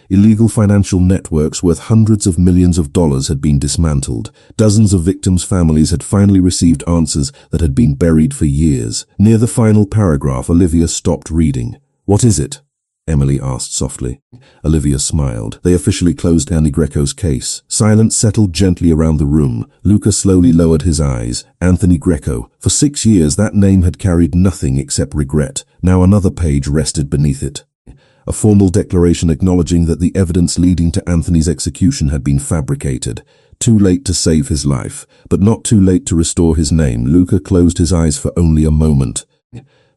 Illegal financial networks worth hundreds of millions of dollars had been dismantled. Dozens of victims' families had finally received answers that had been buried for years. Near the final paragraph, Olivia stopped reading. "What is it?" Emily asked softly. Olivia smiled. They officially closed Annie Greco's case. Silence settled gently around the room. Luca slowly lowered his eyes. Anthony Greco. For 6 years that name had carried nothing except regret. Now another page rested beneath it. A formal declaration acknowledging that the evidence leading to Anthony's execution had been fabricated. Too late to save his life, but not too late to restore his name. Luca closed his eyes for only a moment.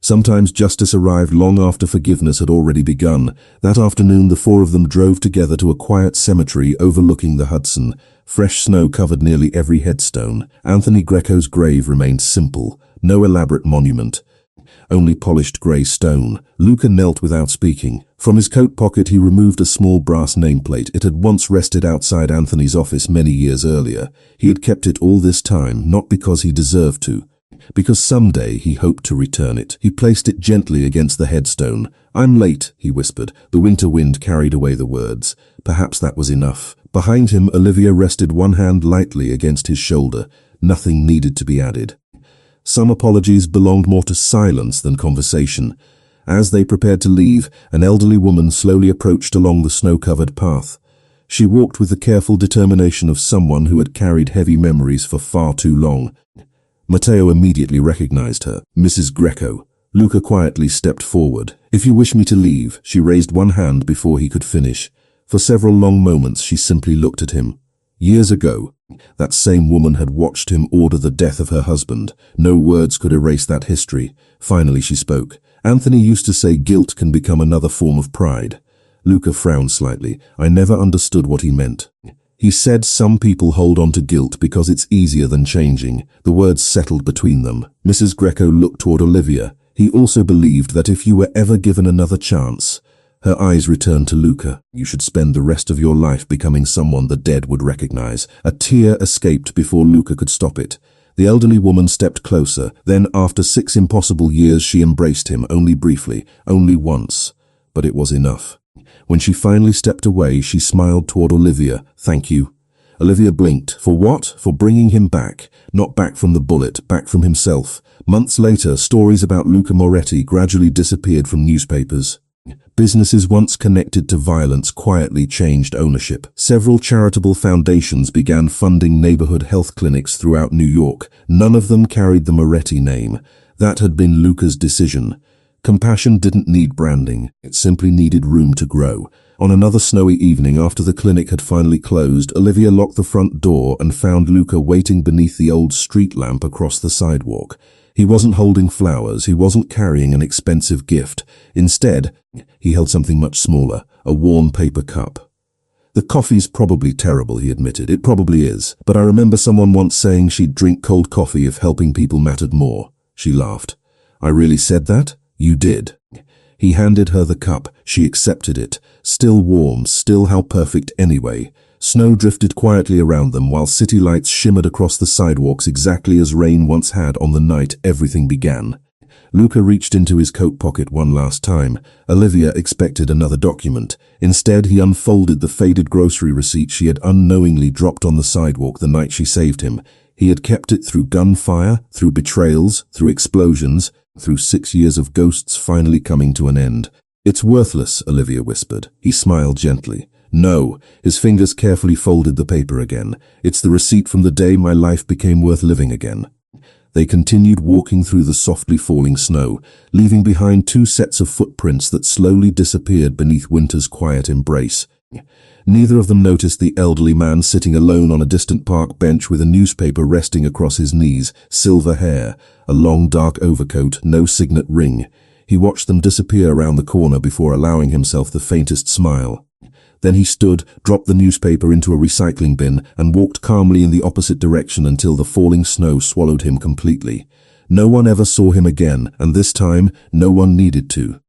Sometimes justice arrived long after forgiveness had already begun. That afternoon, the 4 of them drove together to a quiet cemetery overlooking the Hudson. Fresh snow covered nearly every headstone. Anthony Greco's grave remained simple. No elaborate monument. Only polished grey stone. Luca knelt without speaking. From his coat pocket he removed a small brass nameplate. It had once rested outside Anthony's office many years earlier. He had kept it all this time, not because he deserved to, because someday he hoped to return it. He placed it gently against the headstone. "I'm late," he whispered. The winter wind carried away the words. Perhaps that was enough. Behind him, Olivia rested one hand lightly against his shoulder. Nothing needed to be added. Some apologies belonged more to silence than conversation. As they prepared to leave, an elderly woman slowly approached along the snow-covered path. She walked with the careful determination of someone who had carried heavy memories for far too long. Matteo immediately recognized her. "Mrs. Greco." Luca quietly stepped forward. "If you wish me to leave," she raised one hand before he could finish. For several long moments she simply looked at him. Years ago, that same woman had watched him order the death of her husband. No words could erase that history. Finally she spoke. "Anthony used to say guilt can become another form of pride." Luca frowned slightly. "I never understood what he meant." He said some people hold on to guilt because it's easier than changing. The words settled between them. Mrs. Greco looked toward Olivia. "He also believed that if you were ever given another chance..." Her eyes returned to Luca. "You should spend the rest of your life becoming someone the dead would recognize." A tear escaped before Luca could stop it. The elderly woman stepped closer. Then, after 6 impossible years, she embraced him, only briefly, only once. But it was enough. When she finally stepped away, she smiled toward Olivia. "Thank you." Olivia blinked. For what? For bringing him back. Not back from the bullet, back from himself. Months later, stories about Luca Moretti gradually disappeared from newspapers. Businesses once connected to violence quietly changed ownership. Several charitable foundations began funding neighborhood health clinics throughout New York. None of them carried the Moretti name. That had been Luca's decision. Compassion didn't need branding. It simply needed room to grow. On another snowy evening, after the clinic had finally closed, Olivia locked the front door and found Luca waiting beneath the old street lamp across the sidewalk. He wasn't holding flowers. He wasn't carrying an expensive gift. Instead, he held something much smaller, a worn paper cup. "The coffee's probably terrible," he admitted. "It probably is. But I remember someone once saying she'd drink cold coffee if helping people mattered more." She laughed. "I really said that?" "You did." He handed her the cup. She accepted it. Still warm, still how perfect anyway. Snow drifted quietly around them while city lights shimmered across the sidewalks exactly as rain once had on the night everything began. Luca reached into his coat pocket one last time. Olivia expected another document. Instead, he unfolded the faded grocery receipt she had unknowingly dropped on the sidewalk the night she saved him. He had kept it through gunfire, through betrayals, through explosions, through 6 years of ghosts finally coming to an end. "It's worthless," Olivia whispered. He smiled gently. "No." His fingers carefully folded the paper again. "It's the receipt from the day my life became worth living again." They continued walking through the softly falling snow, leaving behind 2 sets of footprints that slowly disappeared beneath winter's quiet embrace. Neither of them noticed the elderly man sitting alone on a distant park bench with a newspaper resting across his knees, silver hair, a long dark overcoat, no signet ring. He watched them disappear around the corner before allowing himself the faintest smile. Then he stood, dropped the newspaper into a recycling bin, and walked calmly in the opposite direction until the falling snow swallowed him completely. No one ever saw him again, and this time, no one needed to.